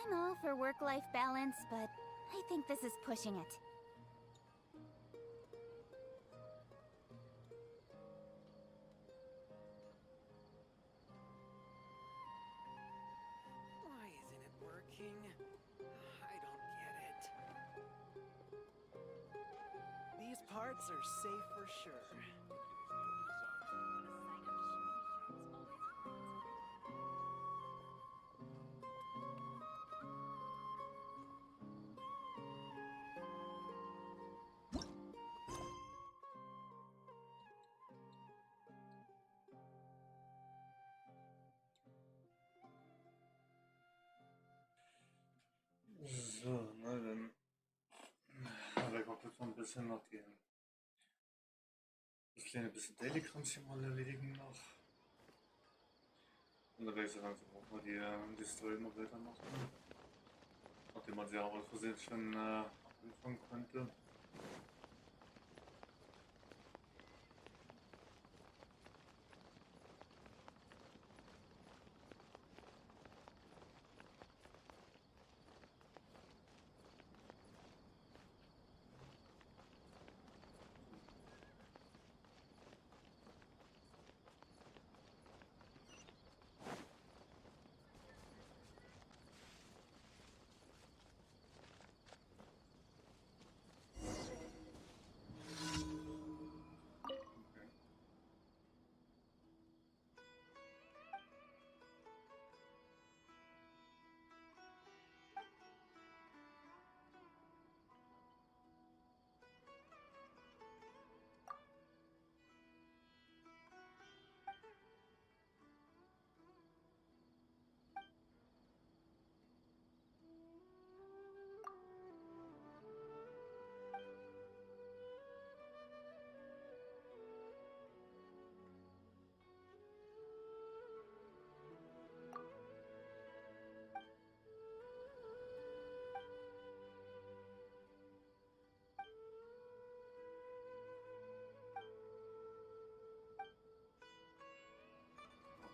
I'm all for work-life balance, but I think this is pushing it. Why isn't it working? I don't get it. These parts are safe for sure. So, na dann. Aber ich jetzt noch ein bisschen noch das kleine bisschen Daily-Kramchen mal erledigen noch. Und dann werde ich so langsam auch mal die Story noch weitermachen. Nachdem man sie auch aus Versehen schon anfangen konnte.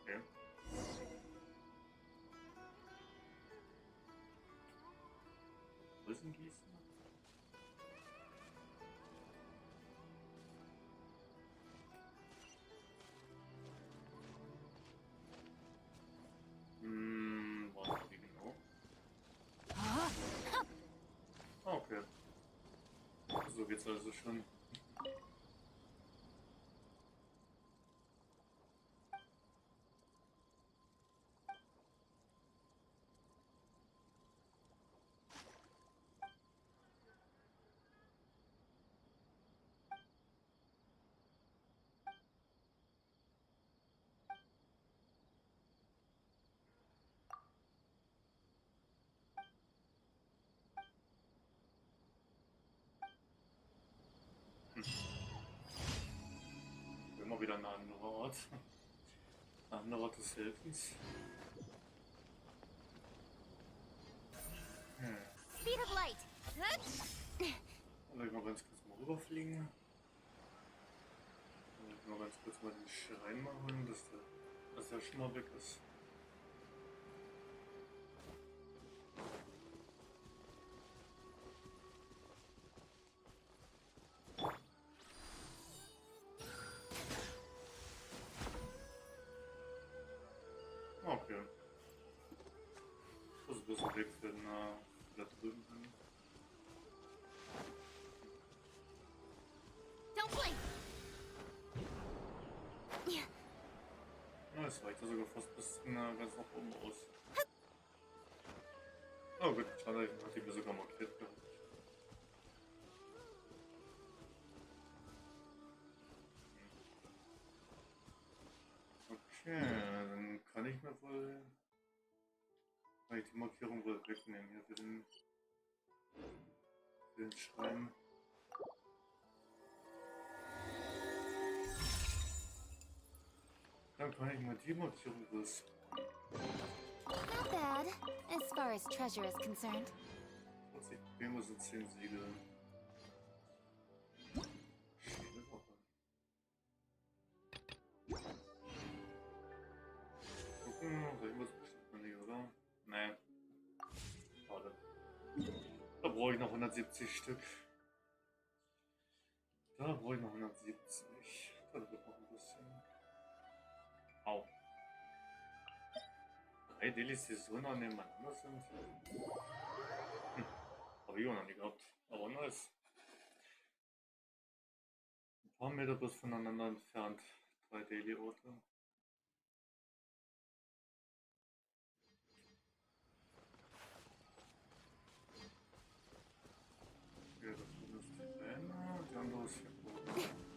Okay. Größen gießen? Was wie genau? Ah, okay. So geht's also schon. Immer wieder ein anderer Ort. Ein anderer Ort des Helfens. Speed of light! Soll ich mal ganz kurz mal rüberfliegen? Soll ich mal ganz kurz mal den Schrein mal holen, dass der schon mal weg ist. Okay. Das ist ein bisschen weg für den da drüben hin. Don't blink! Na, es reicht ja sogar fast bis ganz nach oben aus. Oh gut, schade, ich hatte mir sogar markiert gehabt. Okay, dann kann ich mir wohl die Markierung wohl wegnehmen hier für den Schrein. Dann kann ich mal die Markierung los. Not bad, as far as treasure is concerned. 40 Probleme sind 10 Siegel. Schöne Woche. Gucken, da irgendwas bestimmt man nicht, oder? Nee. brauche ich noch 170 Stück. Da brauche ich noch 170. Das wird noch ein bisschen. Au. 3 Daylis, die so nah nebeneinander sind. Habe ich auch noch nie gehabt. Aber nice. Ein paar Meter bloß voneinander entfernt. 3 Daily-Orte. Ja, das ist die eine, die andere ist hier oben.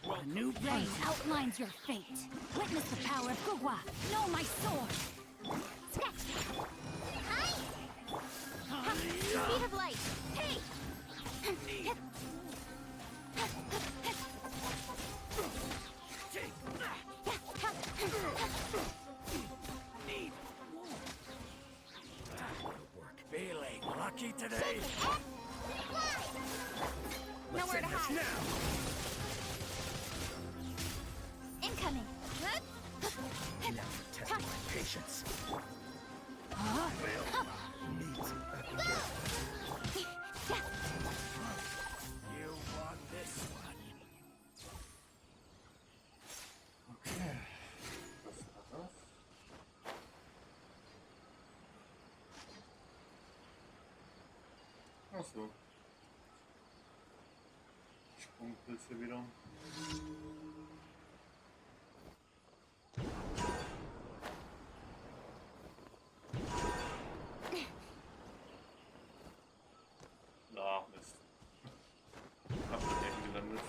A new blade outlines your fate. Witness the power of Gugwa. Know my sword. Sketch! Hi! Speed of light! Hey! Feeling lucky today. Nowhere to hide. Incoming! Test my patience. You won this one. Okay. Was war das? Ach so. Sprungpilze wieder. Ah, Mist. Hab daneben gelandet.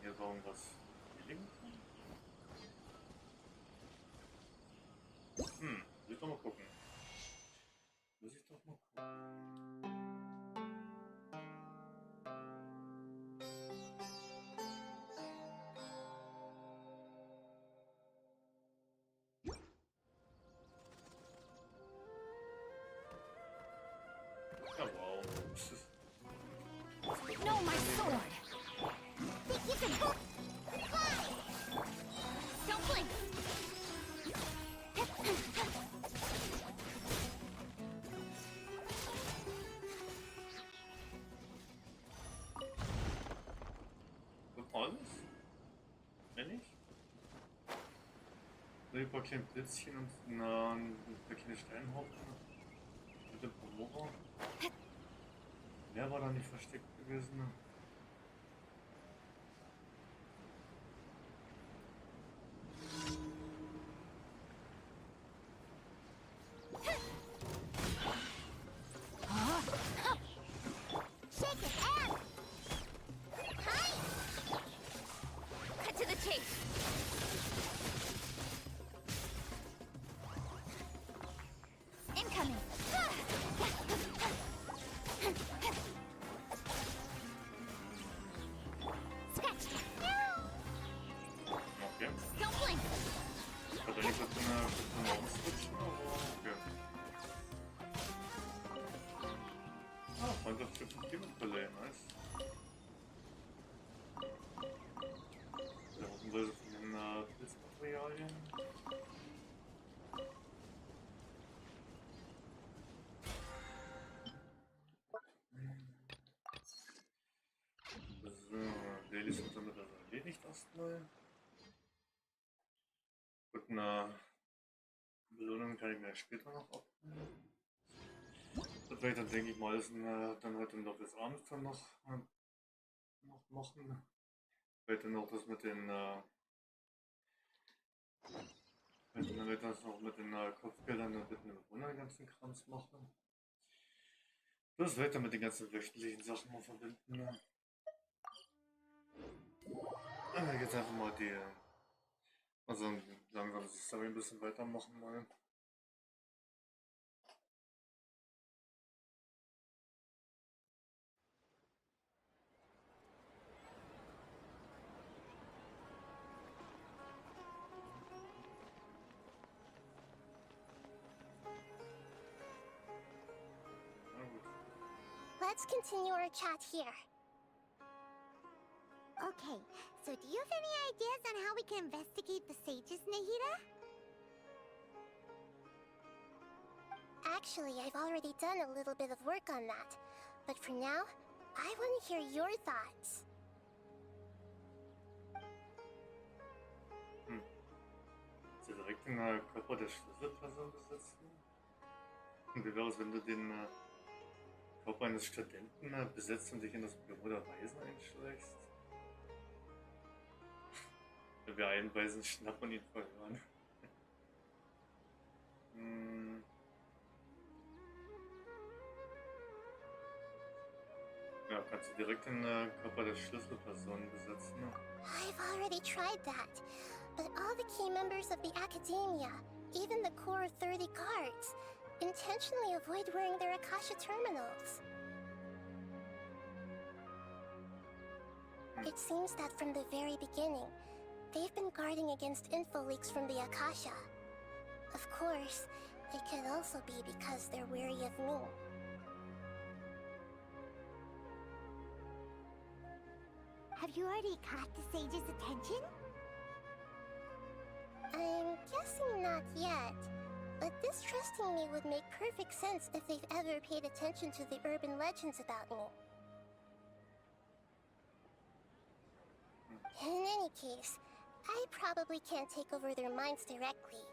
Hier war irgendwas liegen. Will ich doch mal gucken. Muss ich doch mal gucken. Ja, wow. Know my sword. Think you can hold... Fly! Don't blink! Alles? Ehrlich? Nur ein paar kleine Blitzchen und ein paar kleine Steinhaufen mit dem Pullover. Mehr war da nicht versteckt gewesen. Shake it, and... Hi! Cut to the chase! Incoming! Sketch! Okay. Don't blink! Hat er nicht so eine Maus-Switchen, aber okay. Ah, Freundschaft von Team-Play, nice. Ja, hoffenweise von den Pilzmaterialien. So, Daylis wird damit also erledigt erstmal. Gut, eine Belohnung kann ich mir später noch abnehmen. Das werde ich dann, denke ich mal, dann heute im Laufe des Abends dann noch machen. Ich werde dann auch das mit den Könnten wir das noch mit den Kopfgeldern und mit dem Bewohner ganzen Krams machen. Das weiter mit den ganzen wöchentlichen Sachen mal verbinden. Ne? Jetzt einfach mal die, also langsam die Story ein bisschen weitermachen mal. Na gut. Let's continue our chat here. Okay, so do you have any ideas on how we can investigate the sages, Nahida? Actually, I've already done a little bit of work on that. But for now, I want to hear your thoughts. Sie direkt den Körper der Schlüsselperson besitzen? Und wie wäre es, wenn du den Körper eines Studenten besetzt und dich in das Büro der Weisen einschleichst? Wenn wir einen Weisen schnappen und ihn verhören. Ja, kannst du direkt den Körper der Schlüsselperson besetzen? Ne? I've already tried that, but all the key members of the Academia, even the core 30 guards, intentionally avoid wearing their Akasha terminals. It seems that from the very beginning, they've been guarding against info leaks from the Akasha. Of course, it could also be because they're wary of me. Have you already caught the sage's attention? I'm guessing not yet, but distrusting me would make perfect sense if they've ever paid attention to the urban legends about me. In any case, I probably can't take over their minds directly.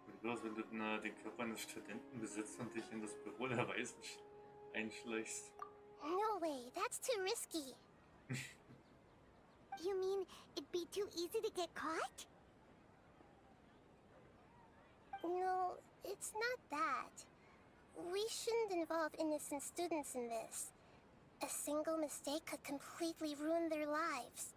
Wie wäre es, wenn du den Körper eines Studenten besitzt und dich in das Büro der Weisen einschleichst? No way, that's too risky. You mean it'd be too easy to get caught? No, it's not that. We shouldn't involve innocent students in this. A single mistake could completely ruin their lives.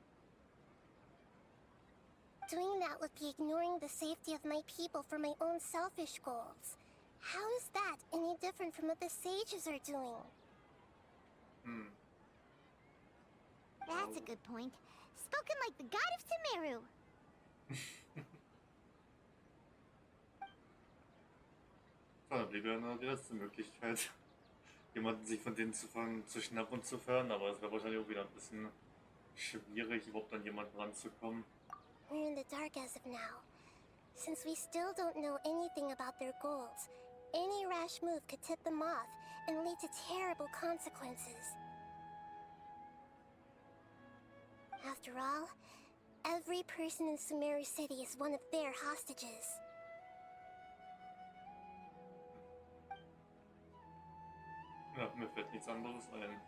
Doing that would be ignoring the safety of my people for my own selfish goals. How is that any different from what the sages are doing? That's a good point. Spoken like the god of Sumeru. Da blieb ja nur die letzte Möglichkeit, jemanden sich von denen zu schnappen und zu fördern, aber es wäre wahrscheinlich auch wieder ein bisschen schwierig, überhaupt an jemanden ranzukommen. We're in the dark as of now. Since we still don't know anything about their goals, any rash move could tip them off and lead to terrible consequences. After all, every person in Sumeru City is one of their hostages. Ja, mir fällt nichts anderes ein.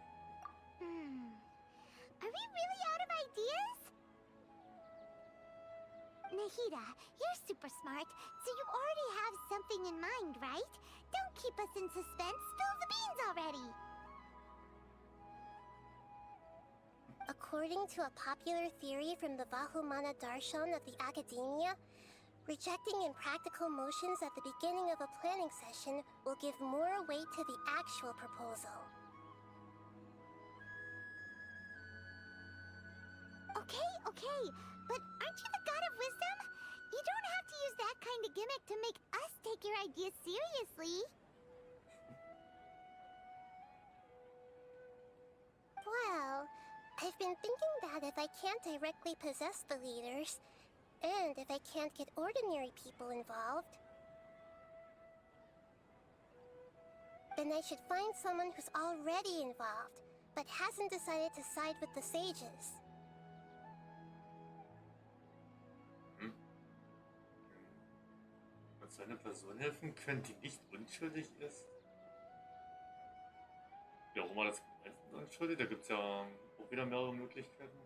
Are we really out of ideas? Nahida, you're super smart, so you already have something in mind, right? Don't keep us in suspense. Spill the beans already! According to a popular theory from the Vahumana Darshan of the Academia, rejecting impractical motions at the beginning of a planning session will give more weight to the actual proposal. Okay, but aren't you the god of wisdom? You don't have to use that kind of gimmick to make us take your ideas seriously. Well, I've been thinking that if I can't directly possess the leaders, and if I can't get ordinary people involved, then I should find someone who's already involved, but hasn't decided to side with the sages. Wird so eine Person helfen können, die nicht unschuldig ist? versuchen wir das entschuldigt. Da gibt es ja auch wieder mehrere Möglichkeiten.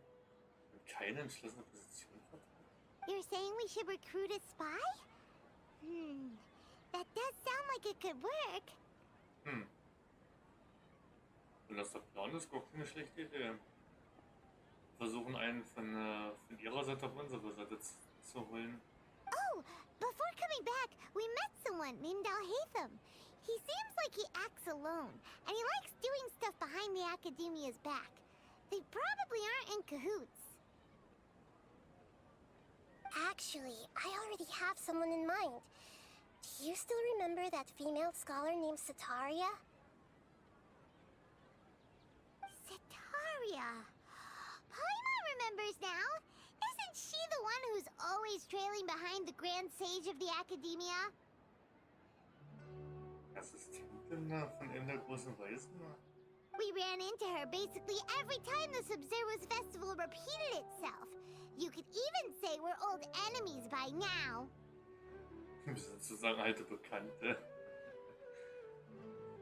Keine entschlossene Position vertreten. You're saying we should recruit a spy? That does sound like it could work. Wenn das der Plan ist, gar keine schlechte Idee. Versuchen einen von ihrer Seite auf unsere Seite zu holen. Oh, before coming back, we met someone named Al-Haytham. He seems like he acts alone, and he likes doing stuff behind the Academia's back. They probably aren't in cahoots. Actually, I already have someone in mind. Do you still remember that female scholar named Setaria? Setaria. Paimon remembers now. Isn't she the one who's always trailing behind the Grand Sage of the Academia? Assistentin von einem der großen Weisen? We ran into her basically every time the Sub-Zerus Festival repeated itself. You could even say we're old enemies by now. Wir sind sozusagen alte Bekannte.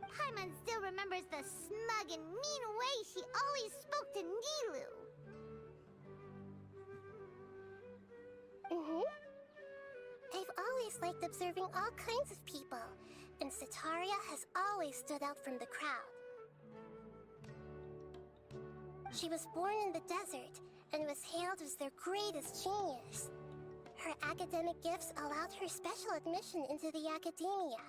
Paimon still remembers the smug and mean way she always spoke to Nilu. I've always liked observing all kinds of people, and Setaria has always stood out from the crowd. She was born in the desert and was hailed as their greatest genius. Her academic gifts allowed her special admission into the Academia,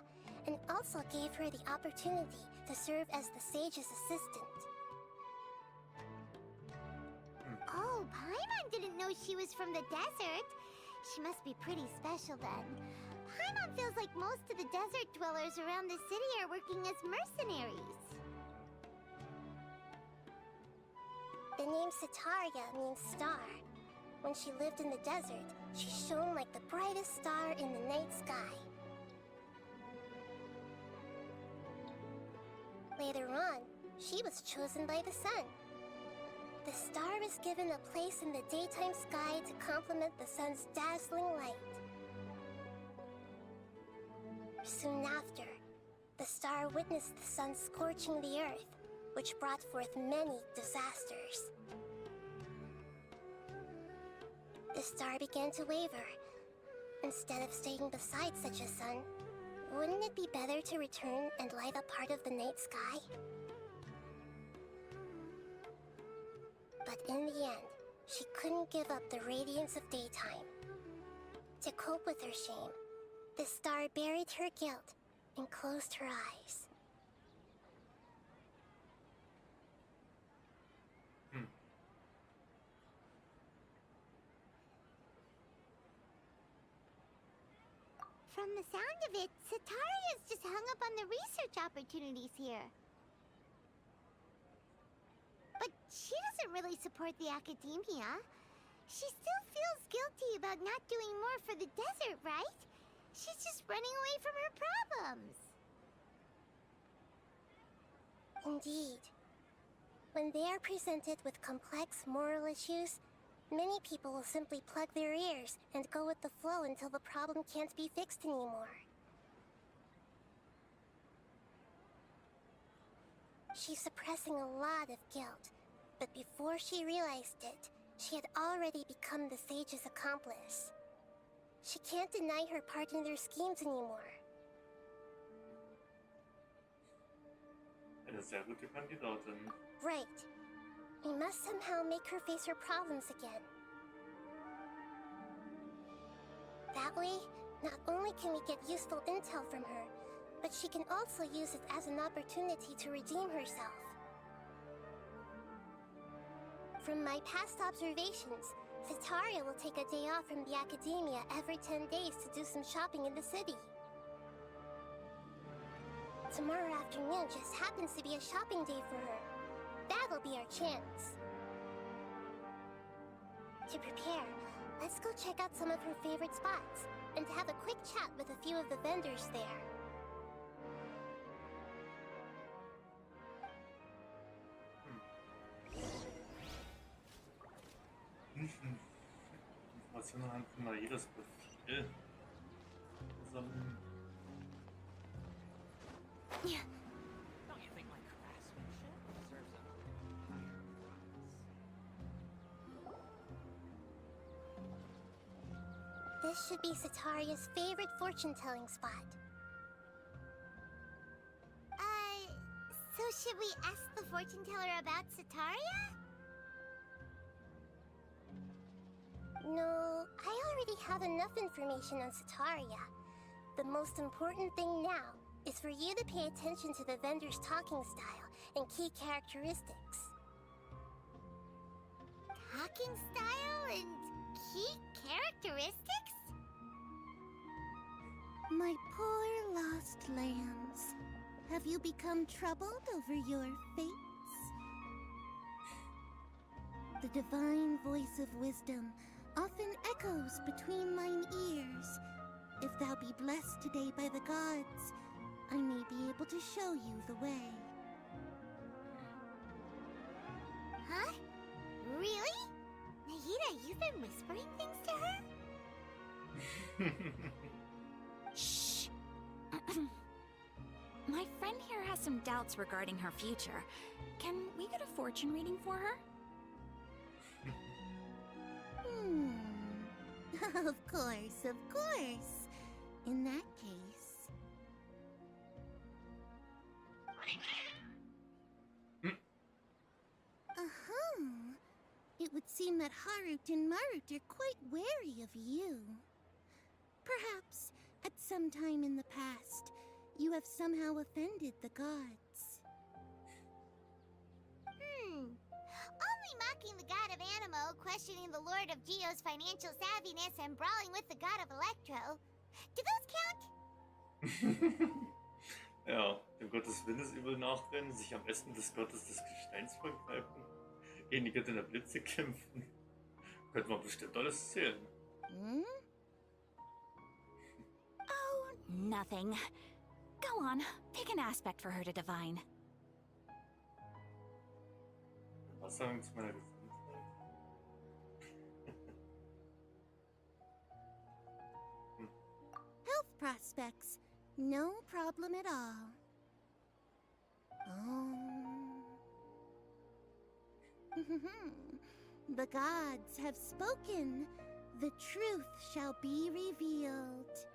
and also gave her the opportunity to serve as the Sage's assistant. Oh, Paimon didn't know she was from the desert. She must be pretty special then. Paimon feels like most of the desert dwellers around the city are working as mercenaries. The name Setaria means star. When she lived in the desert, she shone like the brightest star in the night sky. Later on, she was chosen by the sun. The star was given a place in the daytime sky to complement the sun's dazzling light. Soon after, the star witnessed the sun scorching the earth, which brought forth many disasters. The star began to waver. Instead of staying beside such a sun, wouldn't it be better to return and light up part of the night sky? But in the end, she couldn't give up the radiance of daytime. To cope with her shame, the star buried her guilt and closed her eyes. From the sound of it, Setaria's just hung up on the research opportunities here. But she doesn't really support the Academia. She still feels guilty about not doing more for the desert, right? She's just running away from her problems. Indeed. When they are presented with complex moral issues, many people will simply plug their ears and go with the flow until the problem can't be fixed anymore. She's suppressing a lot of guilt, but before she realized it, she had already become the Sage's accomplice. She can't deny her part in their schemes anymore. Eine sehr gute Kandidatin. Right. We must somehow make her face her problems again. That way, not only can we get useful intel from her, but she can also use it as an opportunity to redeem herself. From my past observations, Setaria will take a day off from the Academia every 10 days to do some shopping in the city. Tomorrow afternoon just happens to be a shopping day for her. That'll be our chance. To prepare, let's go check out some of her favorite spots, and have a quick chat with a few of the vendors there. Informationen anhand von jedes Profil sammeln. Don't you think my craftsmanship? This should be Sataria's favorite fortune-telling spot. So should we ask the fortune teller about Sataria? No, I already have enough information on Sataria. The most important thing now is for you to pay attention to the vendor's talking style and key characteristics. Talking style and key characteristics? My poor lost lambs. Have you become troubled over your fates? The divine voice of wisdom often echoes between mine ears. If thou be blessed today by the gods, I may be able to show you the way. Huh? Really? Nahida, you've been whispering things to her? Shh. My friend here has some doubts regarding her future. Can we get a fortune reading for her? Of course, of course. In that case... It would seem that Harut and Marut are quite wary of you. Perhaps, at some time in the past, you have somehow offended the gods. Only mocking the god of Animo, questioning the lord of Geo's financial savviness, and brawling with the god of Electro. Do those count? Ja, dem Gott des Windes übel nachrennen, sich am Essen des Gottes des Gesteins vergreifen, gegen die Göttin der Blitze kämpfen. Könnte man bestimmt alles zählen. Oh, nothing. Go on, pick an aspect for her to divine. Was sagen zu meiner Gesundheit? Health prospects. No problem at all. The gods have spoken. The truth shall be revealed.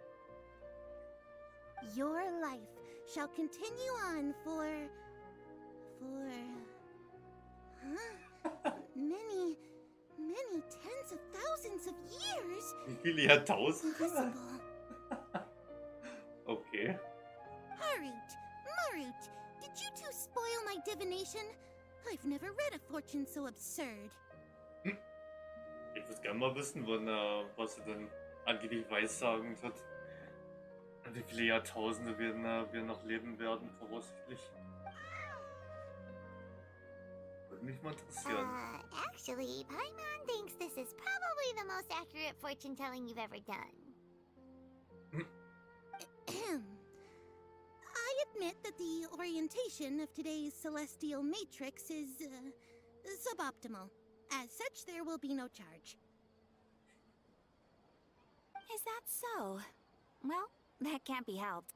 Your life shall continue on for many tens of thousands of years. Wie viele Jahrtausende? Possible. Okay. Harut, Marut, did you two spoil my divination? I've never read a fortune so absurd. Ich würde gerne mal wissen, was sie denn angeblich weissagend hat. Wie viele Jahrtausende wir noch leben werden, voraussichtlich. Würde mich mal interessieren. Actually, Paimon thinks this is probably the most accurate fortune telling you've ever done. I admit that the orientation of today's celestial matrix is suboptimal. As such, there will be no charge. Is that so? Well, that can't be helped.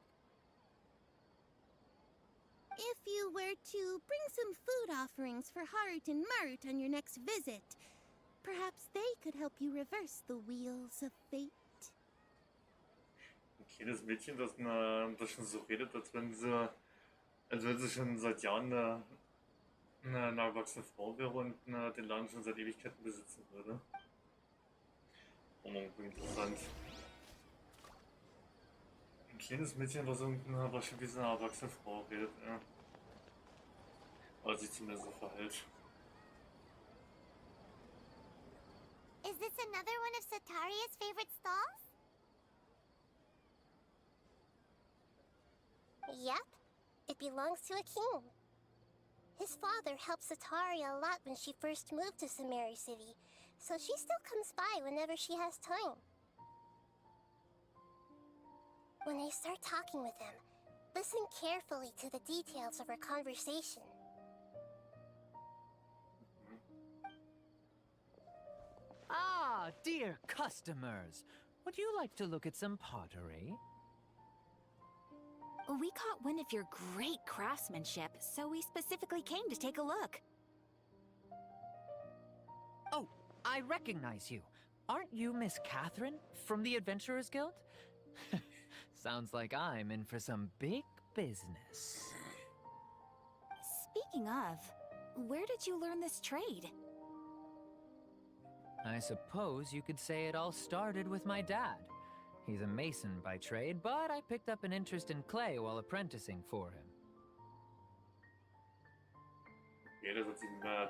If you were to bring some food offerings for Harut and Marut on your next visit, perhaps they could help you reverse the wheels of fate. Ein kleines Mädchen, das schon so redet, als wenn sie schon seit Jahren eine erwachsene Frau wäre und den Laden schon seit Ewigkeiten besitzen würde. Oh, interessant. Ein kleines Mädchen, was schon wie so eine erwachsene Frau redet, ja. Weil sich zumindest so verhält. Is this another one of Sataria's favorite stalls? Yep. It belongs to a king. His father helped Sataria a lot when she first moved to Samari City, so she still comes by whenever she has time. When I start talking with him, listen carefully to the details of our conversation. Ah, dear customers. Would you like to look at some pottery? We caught wind of your great craftsmanship, so we specifically came to take a look. Oh, I recognize you. aren't you Miss Catherine from the Adventurers Guild? Sounds like I'm in for some big business. Speaking of, where did you learn this trade? I suppose you could say it all started with my dad. He's a mason by trade, but I picked up an interest in clay while apprenticing for him. Ja, das hat sich mal,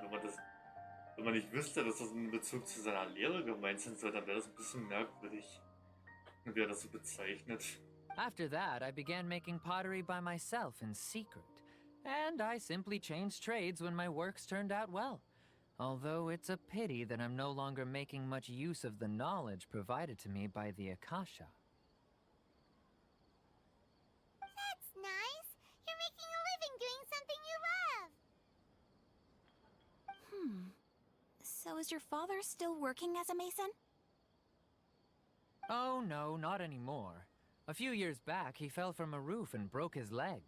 wenn man nicht wüsste, dass das in Bezug zu seiner Lehre gemeint sein soll, dann wäre das ein bisschen merkwürdig, wie er das so bezeichnet. After that, I began making pottery by myself in secret. And I simply changed trades when my works turned out well. Although it's a pity that I'm no longer making much use of the knowledge provided to me by the Akasha. That's nice. You're making a living doing something you love. So is your father still working as a mason? Oh no, not anymore. A few years back, he fell from a roof and broke his leg.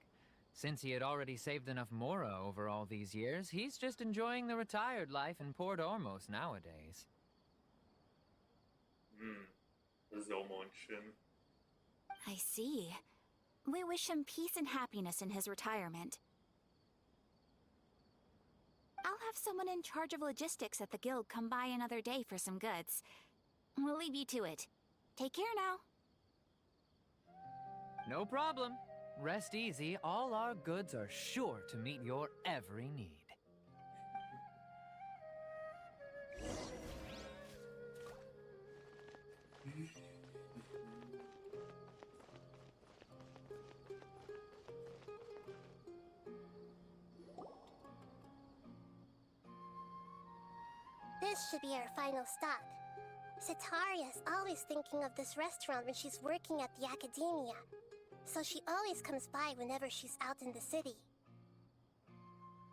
Since he had already saved enough mora over all these years, he's just enjoying the retired life in Port Ormos nowadays. Das ist ja auch mal schön. I see. We wish him peace and happiness in his retirement. I'll have someone in charge of logistics at the guild come by another day for some goods. We'll leave you to it. Take care now. No problem. Rest easy, all our goods are sure to meet your every need. This should be our final stop. Sataria's always thinking of this restaurant when she's working at the academia, so she always comes by whenever she's out in the city.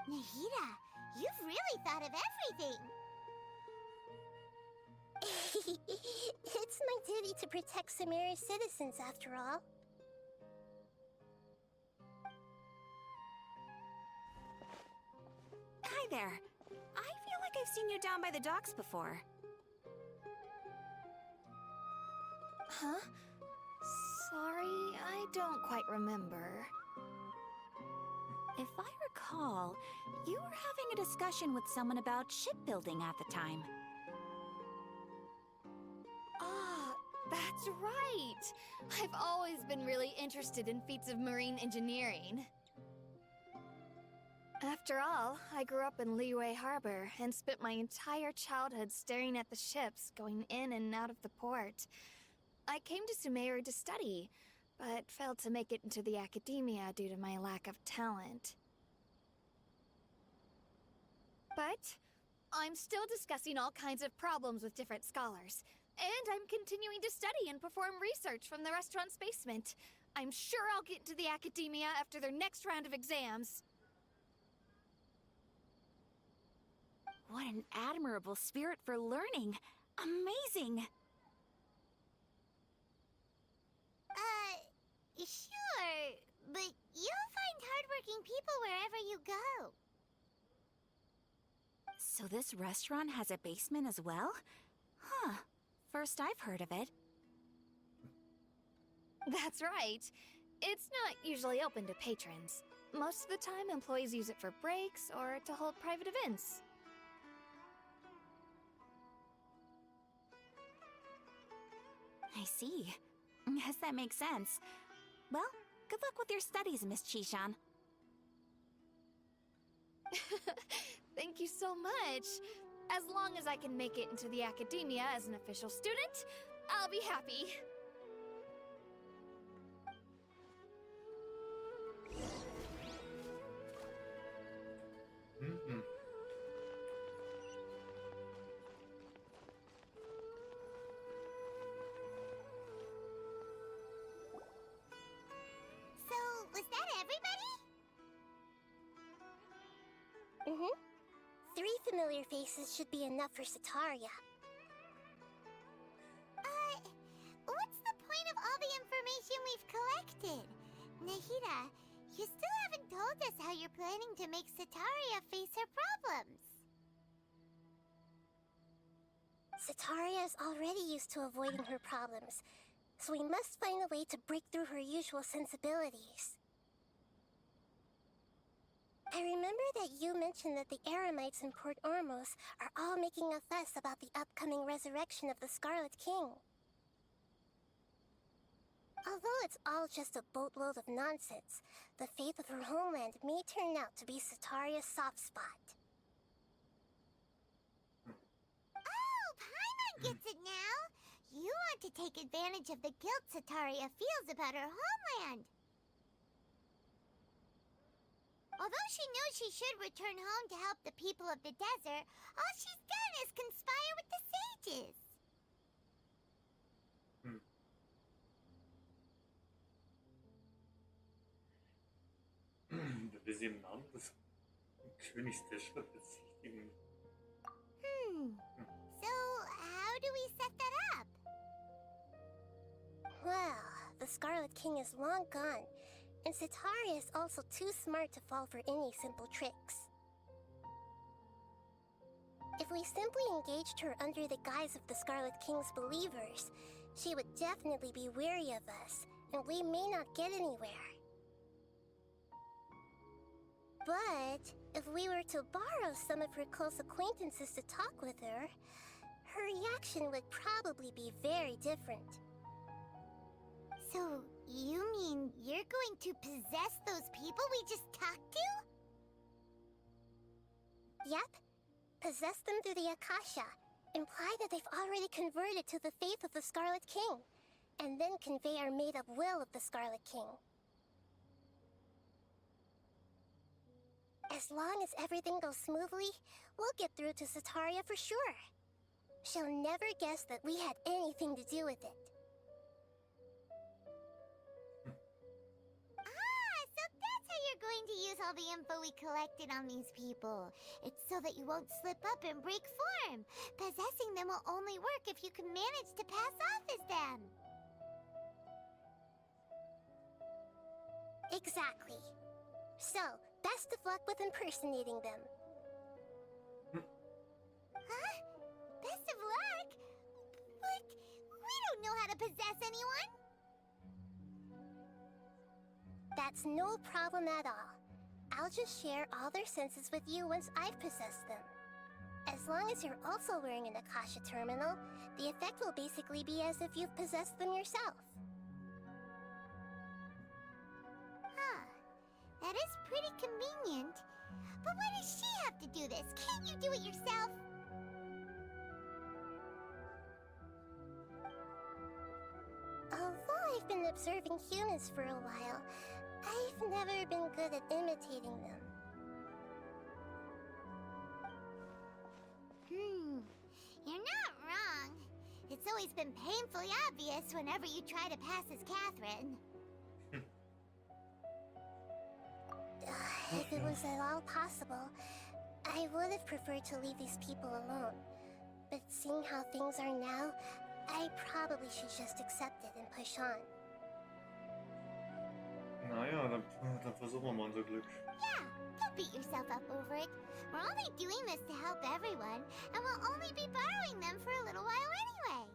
Nahida, you've really thought of everything! It's my duty to protect Samaria's citizens, after all. Hi there. I feel like I've seen you down by the docks before. Huh? Sorry, I don't quite remember. If I recall, you were having a discussion with someone about shipbuilding at the time. Ah, that's right! I've always been really interested in feats of marine engineering. After all, I grew up in Liyue Harbor and spent my entire childhood staring at the ships going in and out of the port. I came to Sumeru to study, but failed to make it into the academia due to my lack of talent. But I'm still discussing all kinds of problems with different scholars, and I'm continuing to study and perform research from the restaurant's basement. I'm sure I'll get into the academia after their next round of exams. What an admirable spirit for learning! Amazing! Sure, but you'll find hardworking people wherever you go. So this restaurant has a basement as well? Huh. First I've heard of it. That's right. It's not usually open to patrons. Most of the time, employees use it for breaks or to hold private events. I see. Guess that makes sense. Well, good luck with your studies, Miss Chishan. Thank you so much. As long as I can make it into the academia as an official student, I'll be happy. Was that everybody? Mm-hmm. 3 familiar faces should be enough for Sataria. What's the point of all the information we've collected? Nahida, you still haven't told us how you're planning to make Sataria face her problems. Setaria is already used to avoiding her problems, so we must find a way to break through her usual sensibilities. I remember that you mentioned that the Eremites in Port Ormos are all making a fuss about the upcoming resurrection of the Scarlet King. Although it's all just a boatload of nonsense, the fate of her homeland may turn out to be Setaria's soft spot. Oh, Paimon gets it now! You want to take advantage of the guilt Setaria feels about her homeland. Although she knows she should return home to help the people of the desert, all she's done is conspire with the sages. Wir will sie im Namen des Königs der Stadt bezichtigen. So, how do we set that up? Well, the Scarlet King is long gone, and Setaria is also too smart to fall for any simple tricks. If we simply engaged her under the guise of the Scarlet King's believers, she would definitely be wary of us, and we may not get anywhere. But if we were to borrow some of her close acquaintances to talk with her, her reaction would probably be very different. So, you mean you're going to possess those people we just talked to? Yep. Possess them through the Akasha. Imply that they've already converted to the faith of the Scarlet King, and then convey our made-up will of the Scarlet King. As long as everything goes smoothly, we'll get through to Setaria for sure. She'll never guess that we had anything to do with it. So that's how you're going to use all the info we collected on these people. It's so that you won't slip up and break form. Possessing them will only work if you can manage to pass off as them. Exactly. So, best of luck with impersonating them. Huh? Best of luck? But we don't know how to possess anyone. That's no problem at all. I'll just share all their senses with you once I've possessed them. As long as you're also wearing an Akasha terminal, the effect will basically be as if you've possessed them yourself. Huh. That is pretty convenient. But why does she have to do this? Can't you do it yourself? Although I've been observing humans for a while, I've never been good at imitating them. You're not wrong. It's always been painfully obvious whenever you try to pass as Catherine. If it was at all possible, I would have preferred to leave these people alone. But seeing how things are now, I probably should just accept it and push on. Naja, dann versuchen wir mal unser Glück. Yeah, don't beat yourself up over it. We're only doing this to help everyone, and we'll only be borrowing them for a little while anyway.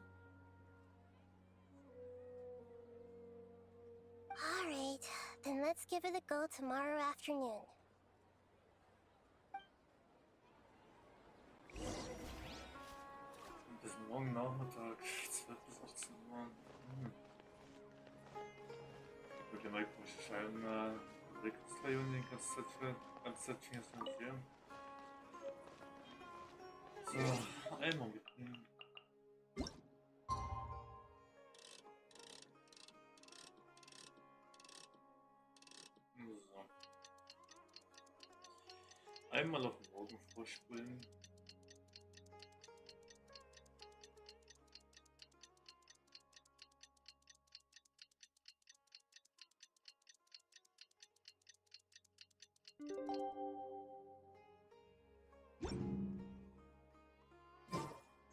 Alright, then let's give it a go tomorrow afternoon. Bis morgen Nachmittag, 12 bis 18 Uhr. Gut, der Mike muss scheinen, Rekonstruktion die ganze Zeit hier sehen. So, einmal mitnehmen. So. Einmal auf den Morgen vorspulen.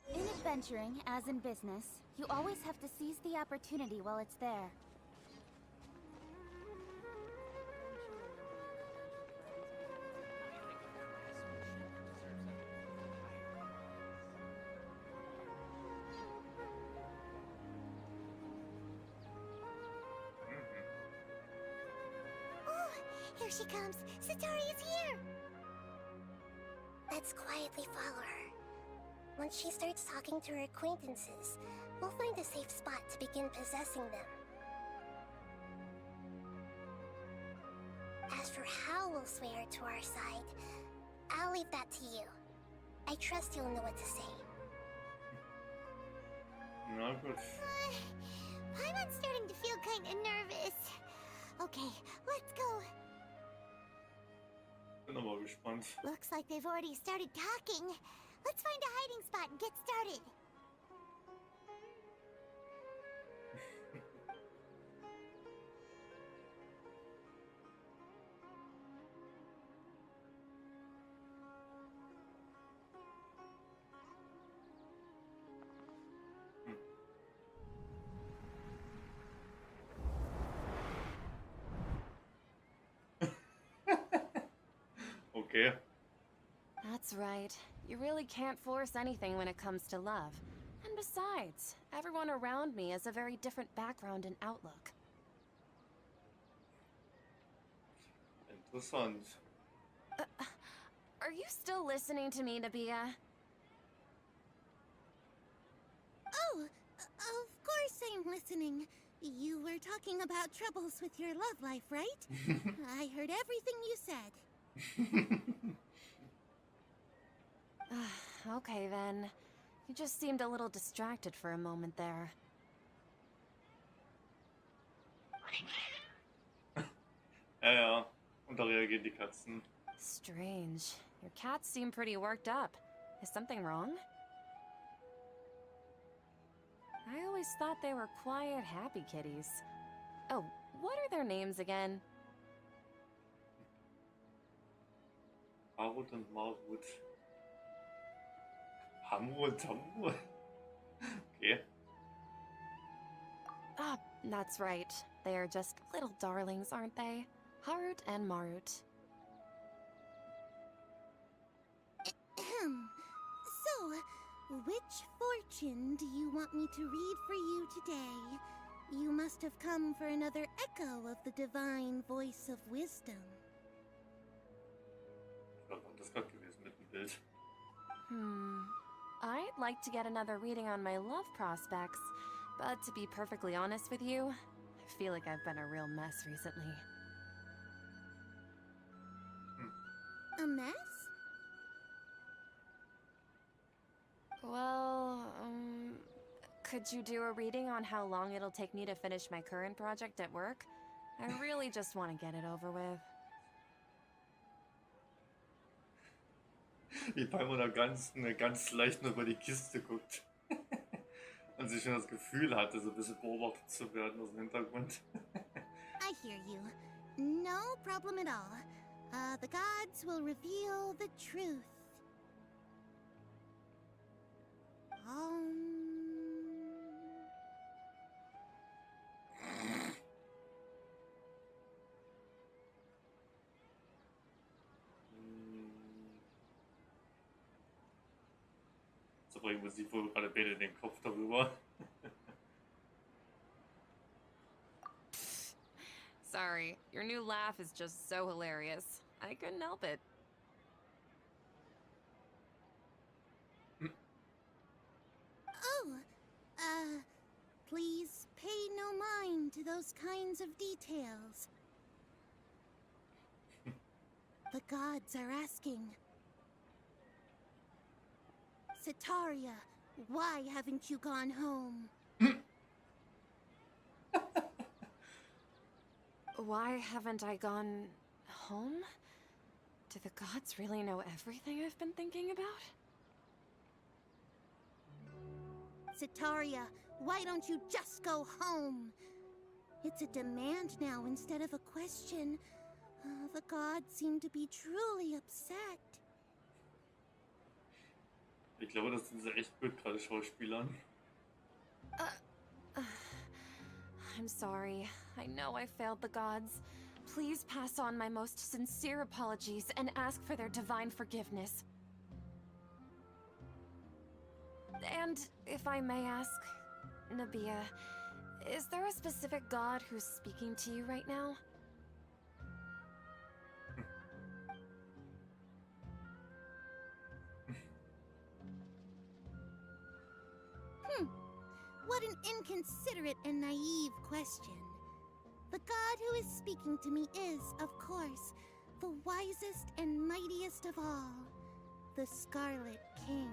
In adventuring, as in business, you always have to seize the opportunity while it's there. Here she comes. Satori is here. Let's quietly follow her. Once she starts talking to her acquaintances, we'll find a safe spot to begin possessing them. As for how we'll sway her to our side, I'll leave that to you. I trust you'll know what to say. Na gut. Paimon's starting to feel kinda nervous. Okay, let's go. Bin aber gespannt. Looks like they've already started talking. Let's find a hiding spot and get started. Okay. That's right. You really can't force anything when it comes to love. And besides, everyone around me has a very different background and outlook. Interessant. Are you still listening to me, Nabia? Oh, of course I'm listening. You were talking about troubles with your love life, right? I heard everything you said. Okay then. You just seemed a little distracted for a moment there. Ja, ja. Und da reagieren die Katzen. Strange. Your cats seem pretty worked up. Is something wrong? I always thought they were quiet, happy kitties. Oh, what are their names again? Harut und Marut. Hamrut, Hamrut. Okay. Ah, that's right. They are just little darlings, aren't they? Harut and Marut. So, which fortune do you want me to read for you today? You must have come for another echo of the divine voice of wisdom. Was war das gerade gewesen mit dem Bild? I'd like to get another reading on my love prospects, but to be perfectly honest with you, I feel like I've been a real mess recently. A mess? Well, could you do a reading on how long it'll take me to finish my current project at work? I really just want to get it over with. Wie Paimon da ganz leicht nur über die Kiste guckt. Und sich schon das Gefühl hatte, so ein bisschen beobachtet zu werden aus dem Hintergrund. I hear you. No problem at all. The gods will reveal the truth. So bringen wir sie wohl gerade beide den Kopf darüber. Sorry, your new laugh is just so hilarious. I couldn't help it. Oh, please pay no mind to those kinds of details. The gods are asking. Sataria, why haven't you gone home? Why haven't I gone home? Do the gods really know everything I've been thinking about? Sataria, why don't you just go home? It's a demand now instead of a question. The gods seem to be truly upset. Ich glaube, das sind sie echt gut, gerade Schauspielern. I'm sorry. I know I failed the gods. Please pass on my most sincere apologies and ask for their divine forgiveness. And if I may ask, Nabia, is there a specific god who's speaking to you right now? What an inconsiderate and naive question. The god who is speaking to me is, of course, the wisest and mightiest of all, the Scarlet King.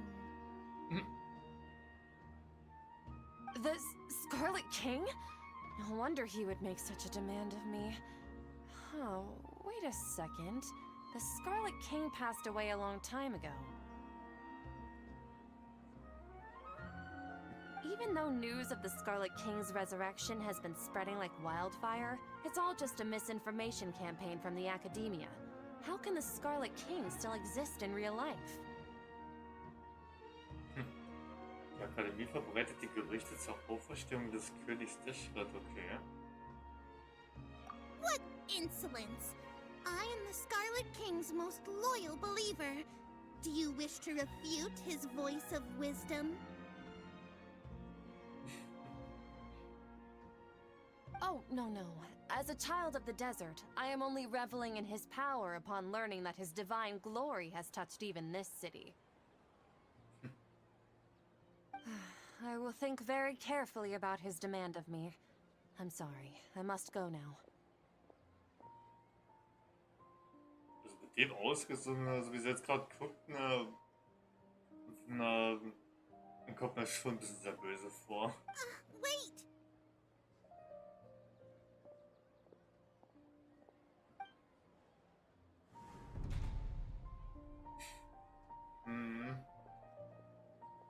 The Scarlet King? No wonder he would make such a demand of me. Oh, wait a second. The Scarlet King passed away a long time ago. Even though news of the Scarlet King's resurrection has been spreading like wildfire, it's all just a misinformation campaign from the academia. How can the Scarlet King still exist in real life? Die Akademie verbreitet die Gerüchte zur Auferstehung des Königs der Stadt, okay. What insolence! I am the Scarlet King's most loyal believer. Do you wish to refute his voice of wisdom? Oh, no. As a child of the desert, I am only reveling in his power upon learning that his divine glory has touched even this city. I will think very carefully about his demand of me. I'm sorry, I must go now. Also mit dem ausgesungen, also wie sie jetzt gerade guckt, dann kommt mir schon ein bisschen sehr böse vor. Wait!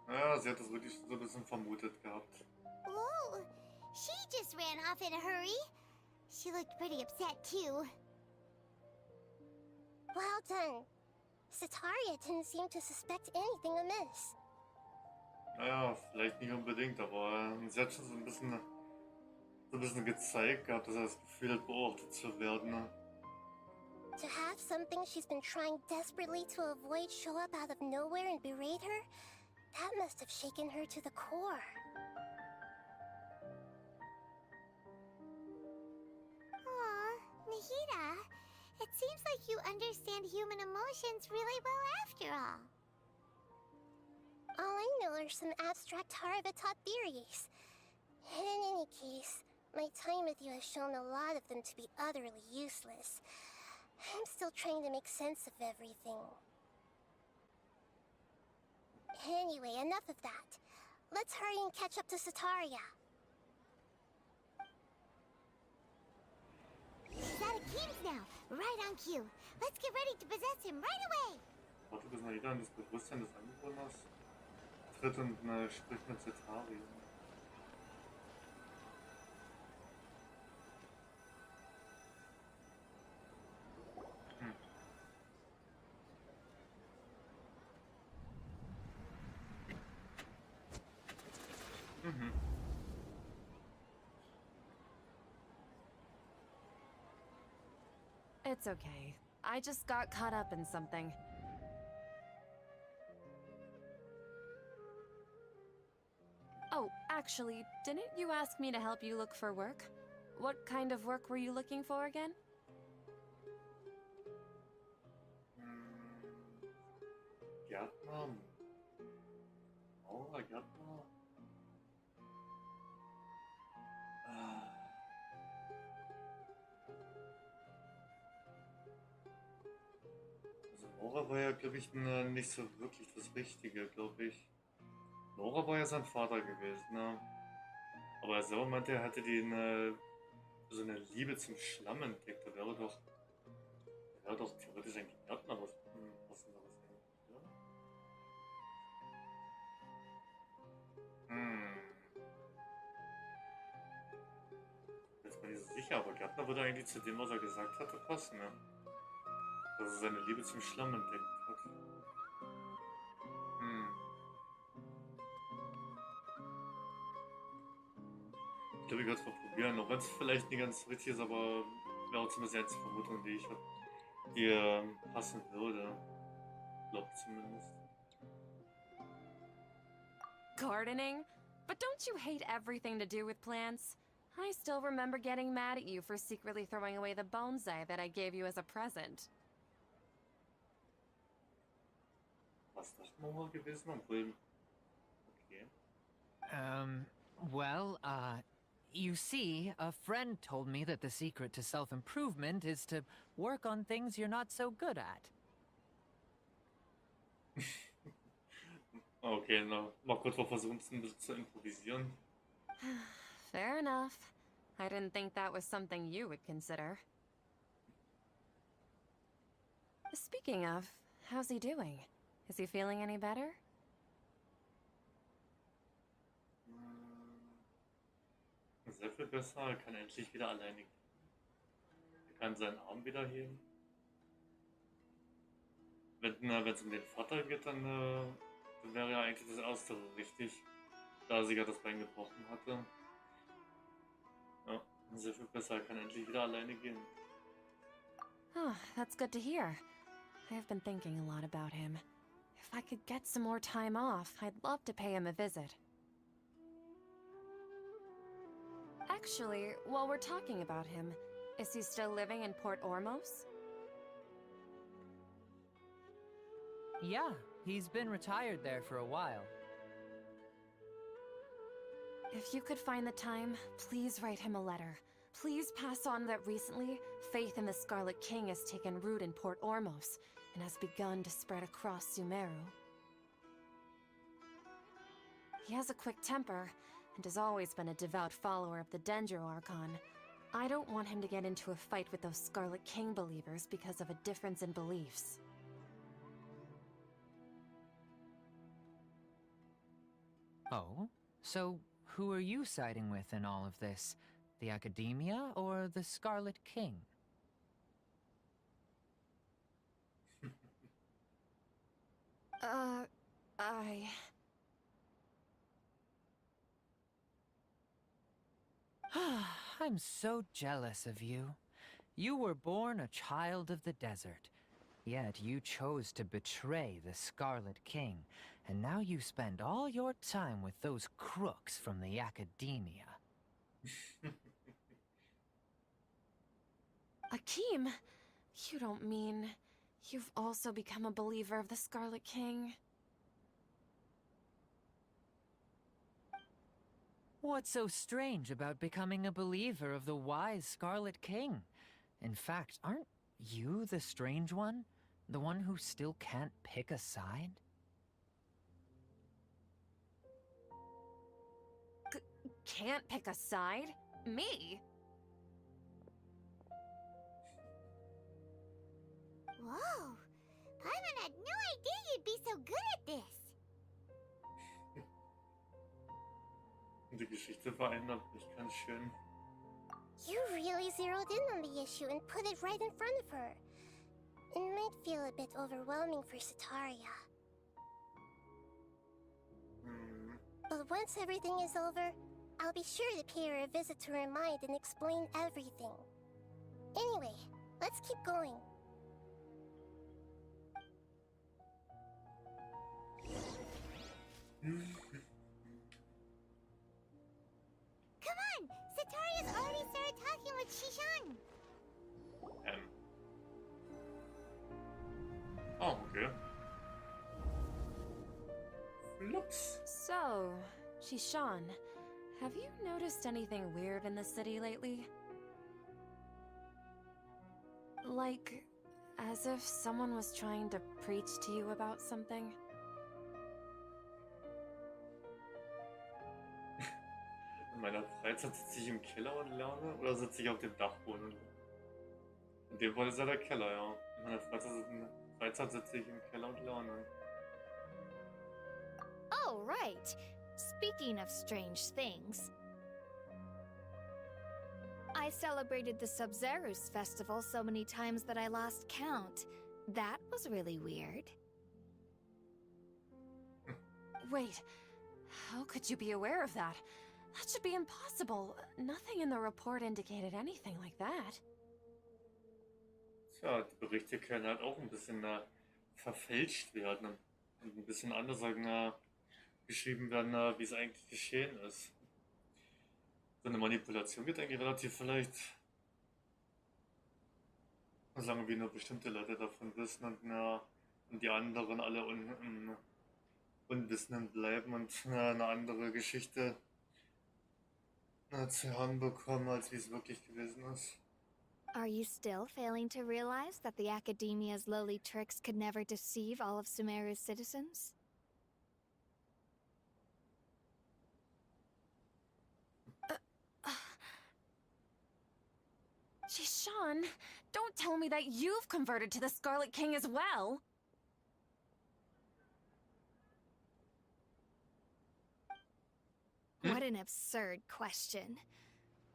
Ja, sie hat das wirklich so ein bisschen vermutet gehabt. Oh, she just ran off in a hurry. She looked pretty upset too. Well done. Sataria didn't seem to suspect anything amiss. Naja, vielleicht nicht unbedingt, aber sie hat schon so ein bisschen gezeigt gehabt, dass er das Gefühl hat, beobachtet zu werden. To have something she's been trying desperately to avoid show up out of nowhere and berate her, that must have shaken her to the core. Aw, Nahida, it seems like you understand human emotions really well after all. All I know are some abstract Harava-taught theories. And in any case, my time with you has shown a lot of them to be utterly useless. I'm still trying to make sense of everything. Anyway, enough of that. Let's hurry and catch up to Sataria. He's out of King's now, right on cue. Let's get ready to possess him right away. Warte, bis Nahida an das Bewusstsein des Anwohners tritt und spricht mit Setaria. It's okay. I just got caught up in something. Oh, actually, didn't you ask me to help you look for work? What kind of work were you looking for again? Gärtner? Maurer, Gärtner? Also Maurer war ja, glaube ich, nicht so wirklich das Richtige, glaube ich. Maurer war ja sein Vater gewesen, ne? Aber er selber meinte, er hatte so eine Liebe zum Schlamm entdeckt. Da wäre doch theoretisch ein Gärtner was anderes eigentlich, oder? Jetzt bin ich nicht so sicher, aber Gärtner würde eigentlich zu dem, was er gesagt hatte, passen, ne? Dass er seine Liebe zum Schlamm entdeckt hat. Ich glaube, ich werde es mal probieren, auch wenn es vielleicht nicht ganz richtig ist, aber wäre zumindest die einzige Vermutung, die ich habe, die passen würde. Glaube zumindest. Gardening? But don't you hate everything to do with plants? I still remember getting mad at you for secretly throwing away the bonsai that I gave you as a present. Was das Mauer gewesen? Obwohl. Okay. Well, you see, a friend told me that the secret to self-improvement is to work on things you're not so good at. Okay, na, mal kurz mal versuchen, ein bisschen zu improvisieren. Fair enough. I didn't think that was something you would consider. Speaking of, how's he doing? Is he feeling any better? Sehr viel besser, er kann endlich wieder alleine gehen. Er kann seinen Arm wieder heben. Wenn es um den Vater geht, dann wäre ja eigentlich das Erste richtig, da sie ja das Bein gebrochen hatte. Ja, sehr viel besser, er kann endlich wieder alleine gehen. Oh, that's good to hear. I've been thinking a lot about him. If I could get some more time off, I'd love to pay him a visit. Actually, while we're talking about him, is he still living in Port Ormos? Yeah, he's been retired there for a while. If you could find the time, please write him a letter. Please pass on that recently, faith in the Scarlet King has taken root in Port Ormos and has begun to spread across Sumeru. He has a quick temper and has always been a devout follower of the Dendro Archon. I don't want him to get into a fight with those Scarlet King believers because of a difference in beliefs. Oh? So, who are you siding with in all of this? The Academia or the Scarlet King? I'm so jealous of you. You were born a child of the desert, yet you chose to betray the Scarlet King, and now you spend all your time with those crooks from the Academia. Akeem, you don't mean you've also become a believer of the Scarlet King? What's so strange about becoming a believer of the wise Scarlet King? In fact, aren't you the strange one? The one who still can't pick a side? Can't pick a side? Me? Whoa! Paimon had no idea you'd be so good at this. Die Geschichte verändert mich ganz schön. You really zeroed in on the issue and put it right in front of her. It might feel a bit overwhelming for Sataria. But once everything is over, I'll be sure to pay her a visit to her mind and explain everything. Anyway, let's keep going. Come on! Sataria's already started talking with Shishan! Oh, okay. Flups. So, Shishan, have you noticed anything weird in the city lately? Like, as if someone was trying to preach to you about something? In meiner Freizeit sitze ich im Keller und lerne oder sitze ich auf dem Dachboden? In dem Fall ist ja der Keller, ja. In meiner Freizeit sitze ich im Keller und lerne. Oh, right. Speaking of strange things, I celebrated the Sub-Zerus festival so many times that I lost count. That was really weird. Wait, how could you be aware of that? That should be impossible. Nothing in the report indicated anything like that. Tja, die Berichte können halt auch ein bisschen verfälscht werden und ein bisschen anders geschrieben werden, wie es eigentlich geschehen ist. So eine Manipulation geht eigentlich relativ leicht, solange wir nur bestimmte Leute davon wissen und die anderen alle Unwissenden bleiben und eine andere Geschichte zu hören bekommen, als wie es wirklich gewesen ist. Are you still failing to realize that the Academia's lowly tricks could never deceive all of Sumeru's citizens? Shishan, don't tell me that you've converted to the Scarlet King as well! What an absurd question.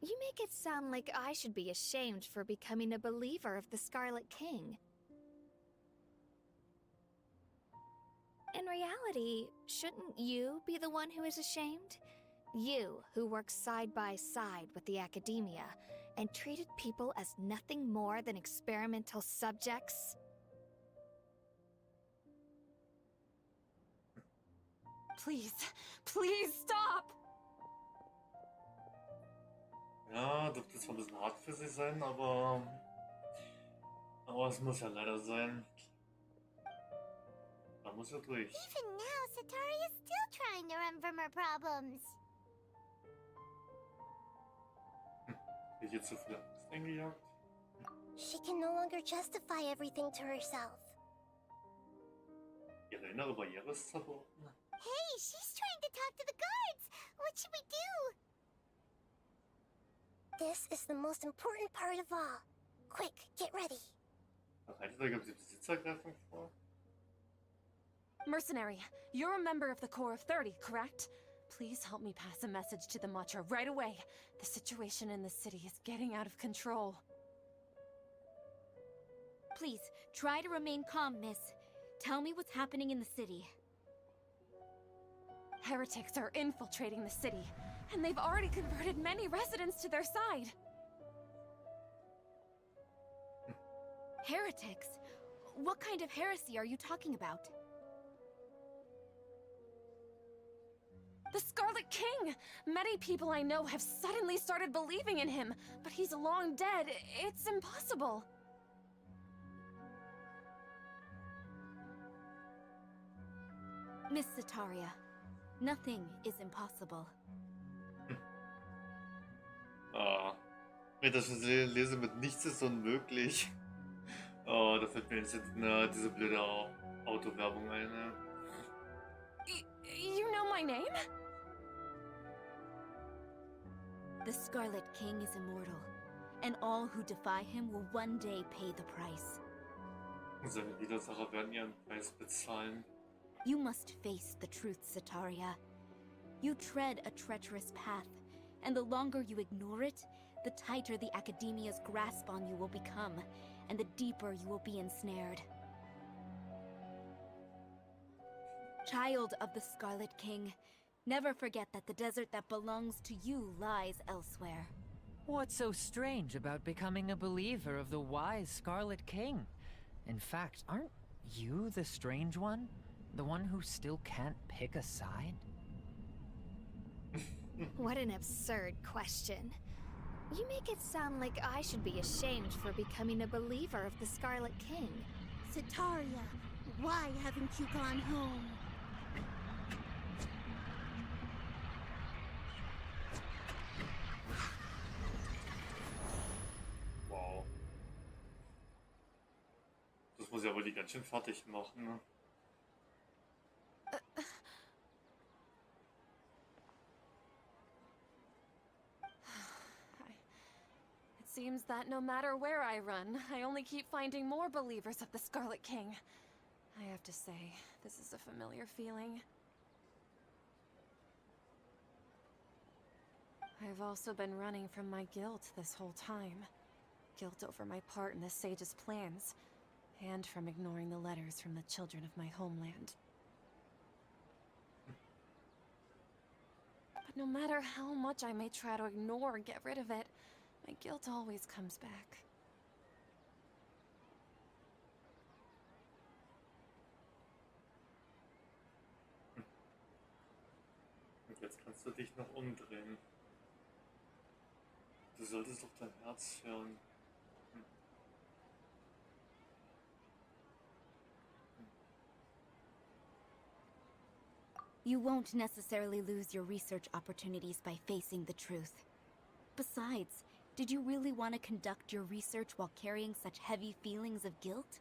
You make it sound like I should be ashamed for becoming a believer of the Scarlet King. In reality, shouldn't you be the one who is ashamed? You, who works side by side with the Academia, and treated people as nothing more than experimental subjects? Please, please stop! Ja, dürfte zwar ein bisschen hart für sie sein, aber es muss ja leider sein. Da muss ja durch. Even now, Satari is still trying to run from her problems. Wird hier zu viel Angst eingejagt? She can no longer justify everything to herself. Ihre innere Barriere ist zerbrochen. Hey, she's trying to talk to the guards! What should we do? This is the most important part of all. Quick, get ready. Bereitet er die Besitzergreifung vor? Mercenary, you're a member of the Corps of 30, correct? Please help me pass a message to the Matcha right away. The situation in the city is getting out of control. Please, try to remain calm, miss. Tell me what's happening in the city. Heretics are infiltrating the city, and they've already converted many residents to their side. Heretics? What kind of heresy are you talking about? The Scarlet King! Many people I know have suddenly started believing in him, but he's long dead. It's impossible. Miss Sataria, nothing is impossible. Wenn ich das schon lese mit nichts ist unmöglich. Da fällt mir jetzt diese blöde Autowerbung ein. Ne? You know my name? The Scarlet King is immortal, and all who defy him will one day pay the price. Seine Widersacher werden ihren Preis bezahlen. You must face the truth, Sataria. You tread a treacherous path, and the longer you ignore it, the tighter the Academia's grasp on you will become, and the deeper you will be ensnared. Child of the Scarlet King, never forget that the desert that belongs to you lies elsewhere. What's so strange about becoming a believer of the wise Scarlet King? In fact, aren't you the strange one? The one who still can't pick a side? What an absurd question. You make it sound like I should be ashamed for becoming a believer of the Scarlet King. Sataria, why haven't you gone home? Wow. Das muss ja wohl die ganz schön fertig machen, ne? It seems that no matter where I run, I only keep finding more believers of the Scarlet King. I have to say, this is a familiar feeling. I've also been running from my guilt this whole time. Guilt over my part in the Sage's plans, and from ignoring the letters from the children of my homeland. But no matter how much I may try to ignore and get rid of it, my guilt always comes back. Und jetzt kannst du dich noch umdrehen. Du solltest auf dein Herz hören. You won't necessarily lose your research opportunities by facing the truth. Besides, did you really want to conduct your research while carrying such heavy feelings of guilt?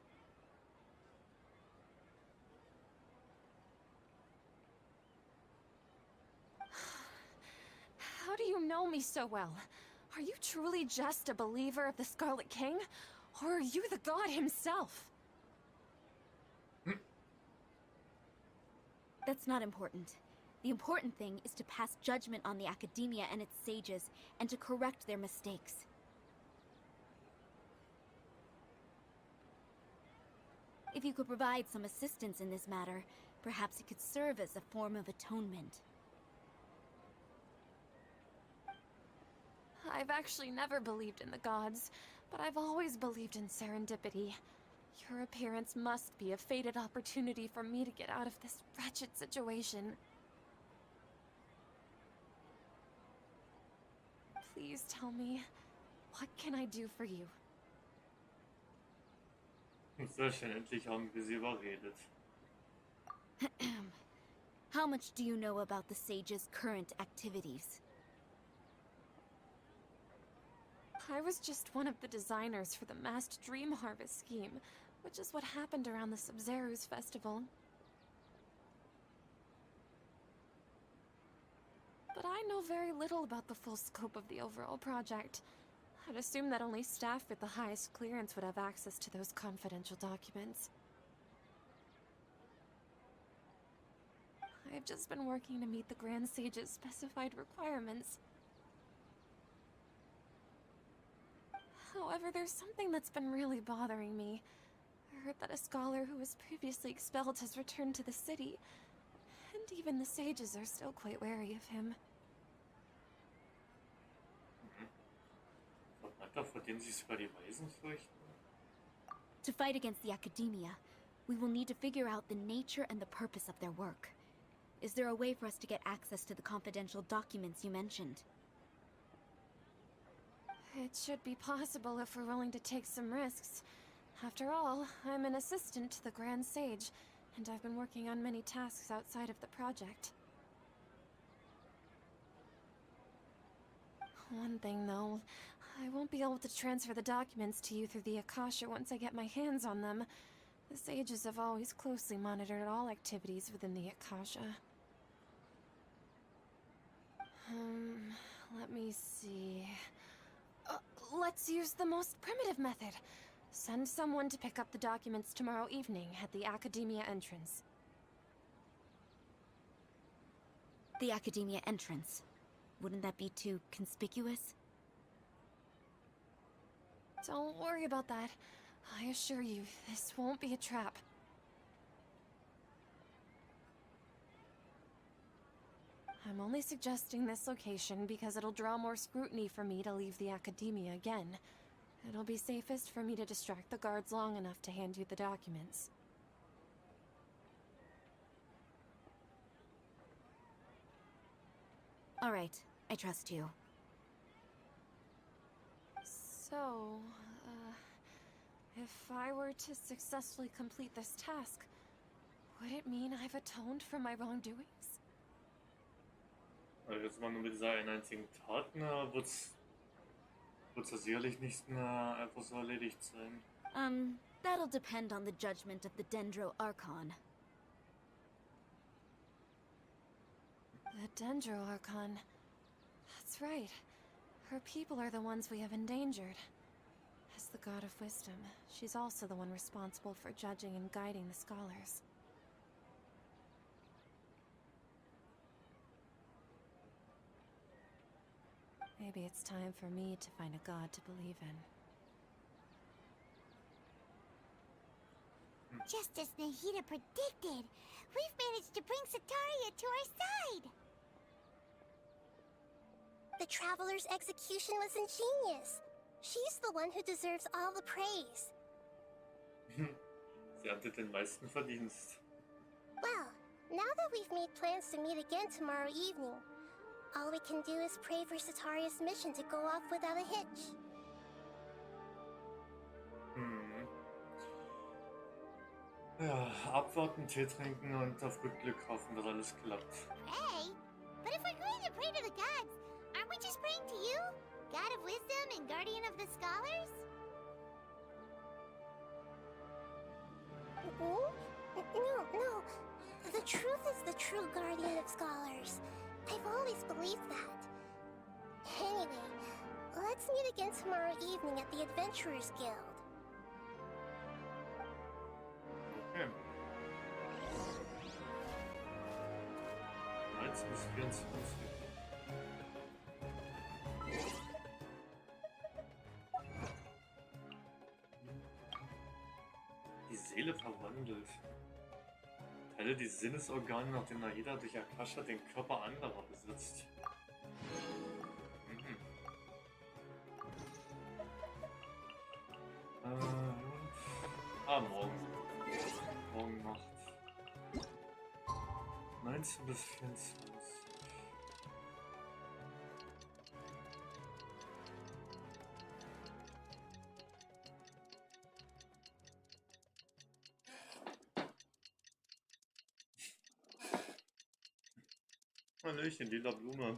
How do you know me so well? Are you truly just a believer of the Scarlet King? Or are you the god himself? That's not important. The important thing is to pass judgment on the academia and its sages, and to correct their mistakes. If you could provide some assistance in this matter, perhaps it could serve as a form of atonement. I've actually never believed in the gods, but I've always believed in serendipity. Your appearance must be a fated opportunity for me to get out of this wretched situation. Please tell me, what can I do for you? Sehr schön, endlich haben wir sie überredet. How much do you know about the sage's current activities? I was just one of the designers for the masked dream harvest scheme, which is what happened around the Sub-Zero's festival. But I know very little about the full scope of the overall project. I'd assume that only staff with the highest clearance would have access to those confidential documents. I've just been working to meet the Grand Sage's specified requirements. However, there's something that's been really bothering me. I heard that a scholar who was previously expelled has returned to the city, and even the sages are still quite wary of him. Verwandter, vor denen sich sogar die Weisen fürchten? To fight against the academia, we will need to figure out the nature and the purpose of their work. Is there a way for us to get access to the confidential documents you mentioned? It should be possible if we're willing to take some risks. After all, I'm an assistant to the Grand Sage, and I've been working on many tasks outside of the project. One thing, though, I won't be able to transfer the documents to you through the Akasha once I get my hands on them. The sages have always closely monitored all activities within the Akasha. Let me see... let's use the most primitive method. Send someone to pick up the documents tomorrow evening at the Academia entrance. The Academia entrance. Wouldn't that be too conspicuous? Don't worry about that. I assure you, this won't be a trap. I'm only suggesting this location because it'll draw more scrutiny for me to leave the Academia again. It'll be safest for me to distract the guards long enough to hand you the documents. All right, I trust you. So, if I were to successfully complete this task, would it mean I've atoned for my wrongdoings? Also jetzt mal nur mit dieser einen einzigen Tat, wird's ja sicherlich nicht einfach so erledigt sein. That'll depend on the judgment of the Dendro Archon. The Dendro Archon. That's right. Her people are the ones we have endangered. As the god of wisdom, she's also the one responsible for judging and guiding the scholars. Maybe it's time for me to find a god to believe in. Just as Nahida predicted, we've managed to bring Sataria to our side! The Traveler's execution was ingenious. She's the one who deserves all the praise. Sie hatte den meisten Verdienst. Well, now that we've made plans to meet again tomorrow evening, all we can do is pray for Sataria's mission to go off without a hitch. Ja, abwarten, Tee trinken und auf gut Glück hoffen, dass alles klappt. Pray? But if we're going to pray to the gods, aren't we just praying to you? God of wisdom and guardian of the scholars? No. The truth is the true guardian of scholars. I've always believed that. Anyway, let's meet again tomorrow evening at the Adventurers Guild. Okay. 13 bis 24. Die Seele verwandelt. Teile die Sinnesorgane, nachdem jeder durch Akasha den Körper anderer besitzt. Morgen Nacht. 19 bis 24. Hallöchen, lila Blume.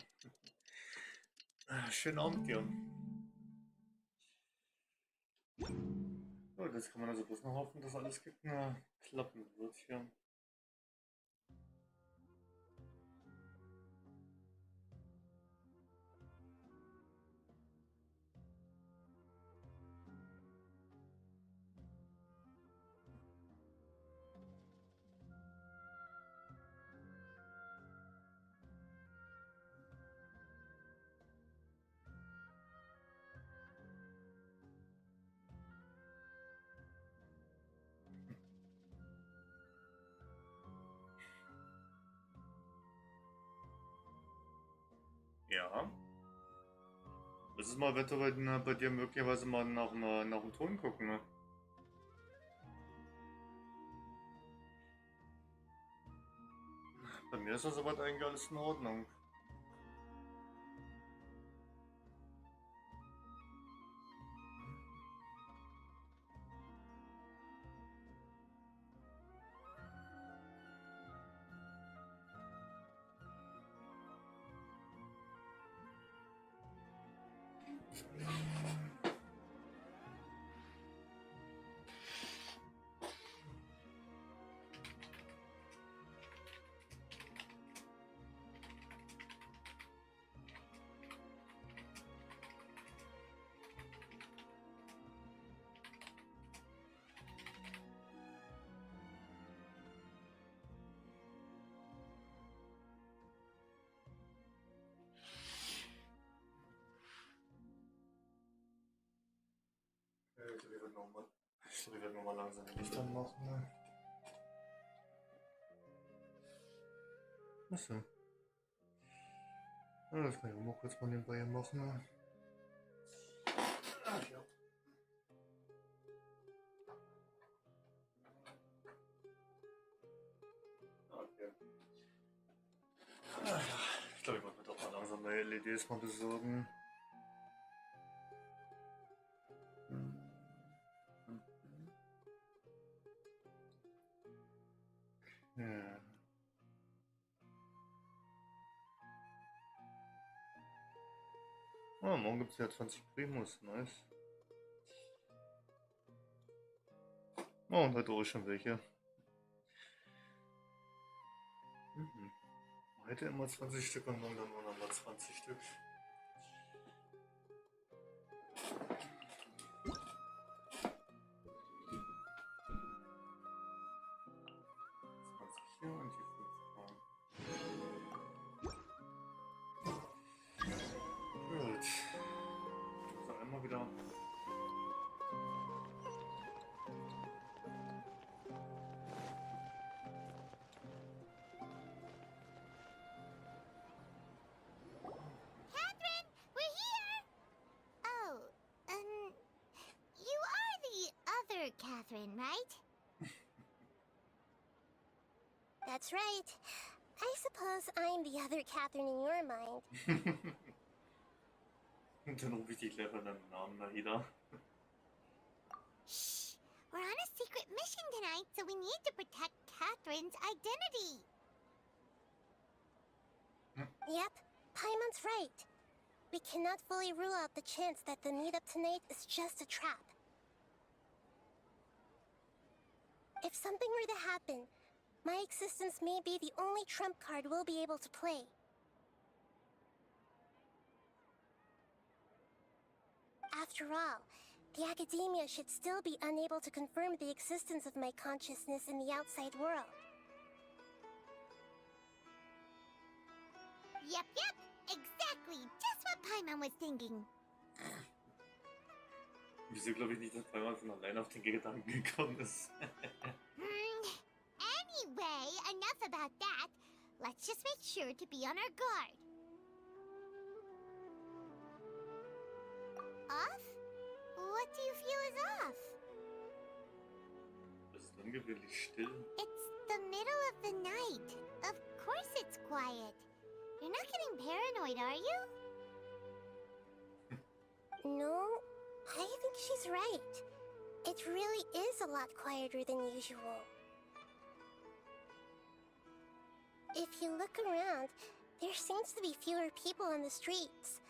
Schönen Abend dir. So, jetzt kann man also bloß noch hoffen, dass alles klappen wird hier. Ja. Das ist mal Wetter bei dir möglicherweise mal nach dem Ton gucken, ne? Bei mir ist das soweit eigentlich alles in Ordnung. Ich werde nochmal langsam die Lichter machen. Ne? Achso. Ja, das kann ich auch mal kurz mal nebenbei machen. Ne? Ach ja. Okay. Ich glaube, ich muss mir doch mal langsam neue LEDs mal besorgen. Ja. Oh, morgen gibt es ja 20 Primus, nice. Oh, und heute auch schon welche. Heute immer 20 Stück und morgen dann nur noch mal 20 Stück. Und die 5 Gut. Also einmal wieder. Catherine, we're here! Oh, you are the other Catherine, right? That's right. I suppose I'm the other Catherine in your mind. Und dann rufe ich dich gleich bei deinem Namen da wieder. Shh! We're on a secret mission tonight, so we need to protect Catherine's identity. Yep, Paimon's right. we cannot fully rule out the chance that the meetup tonight is just a trap. If something were to happen, my existence may be the only trump card we'll be able to play. After all, the academia should still be unable to confirm the existence of my consciousness in the outside world. Yep, exactly. Just what Paimon was thinking. Wieso glaube ich nicht, dass Paimon von allein auf den Gedanken gekommen ist? Anyway, enough about that. Let's just make sure to be on our guard. Off? What do you feel is off? Es ist ungewöhnlich still. It's the middle of the night. Of course it's quiet. You're not getting paranoid, are you? No, I think she's right. It really is a lot quieter than usual. If you look around, there seems to be fewer people on the streets.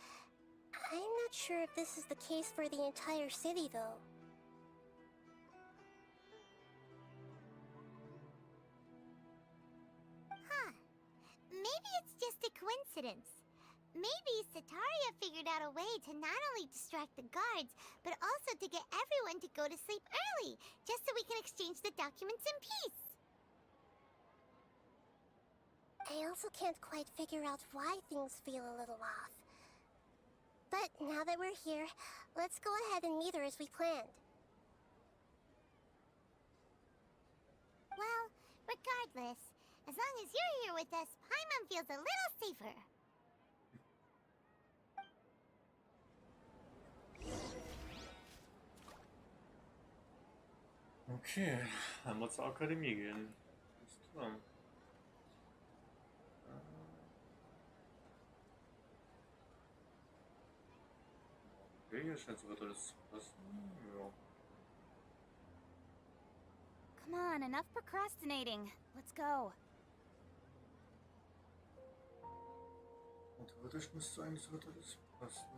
I'm not sure if this is the case for the entire city, though. Maybe it's just a coincidence. Maybe Sataria figured out a way to not only distract the guards, but also to get everyone to go to sleep early, just so we can exchange the documents in peace. I also can't quite figure out why things feel a little off. But now that we're here, let's go ahead and meet her as we planned. Well, regardless, as long as you're here with us, Paimon feels a little safer. Okay, einmal zur Akademie gehen. Ist klar. Okay, hier scheint sogar alles zu passen. Ja. Come on, enough procrastinating. Let's go. Und theoretisch müsste eigentlich sogar alles passen.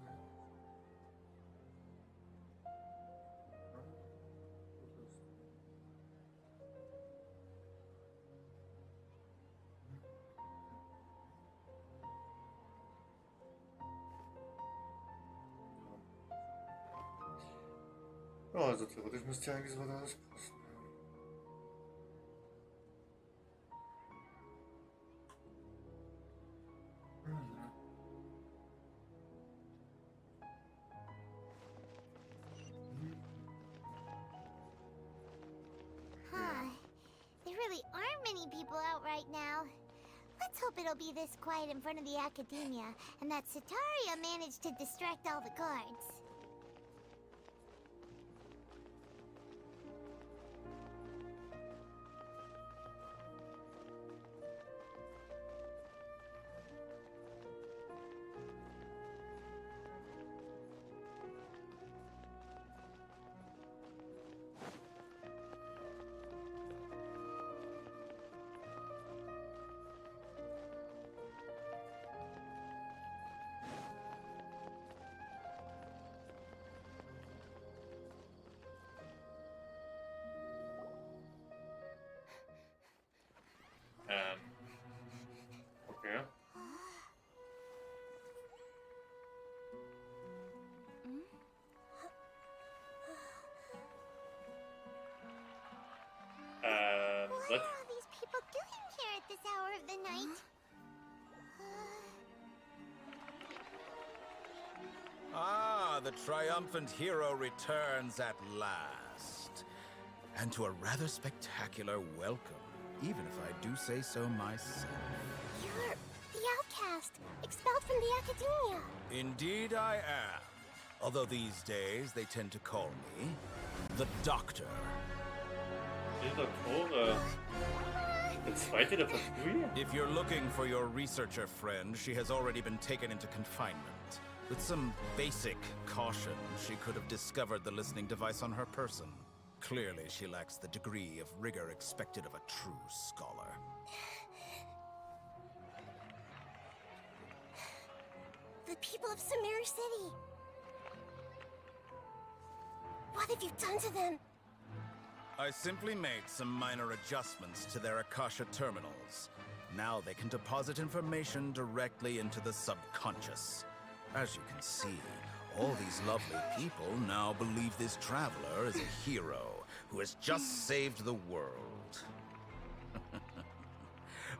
Ja, also theoretisch müsste ja eigentlich sogar alles passen. There really aren't many people out right now. Let's hope it'll be this quiet in front of the academia, and that Sataria managed to distract all the guards. Okay. What are all these people doing here at this hour of the night? Ah, the triumphant hero returns at last. And to a rather spectacular welcome, even if I do say so myself. You're the outcast, expelled from the academia. Indeed I am. Although these days they tend to call me the Doctor. Der zweite, der Verfrühe? If you're looking for your researcher friend, she has already been taken into confinement. With some basic caution, she could have discovered the listening device on her person. Clearly, she lacks the degree of rigor expected of a true scholar. The the people of Sumeru City. What have you done to them? I simply made some minor adjustments to their Akasha terminals. Now they can deposit information directly into the subconscious. As you can see, all these lovely people now believe this traveler is a hero who has just saved the world.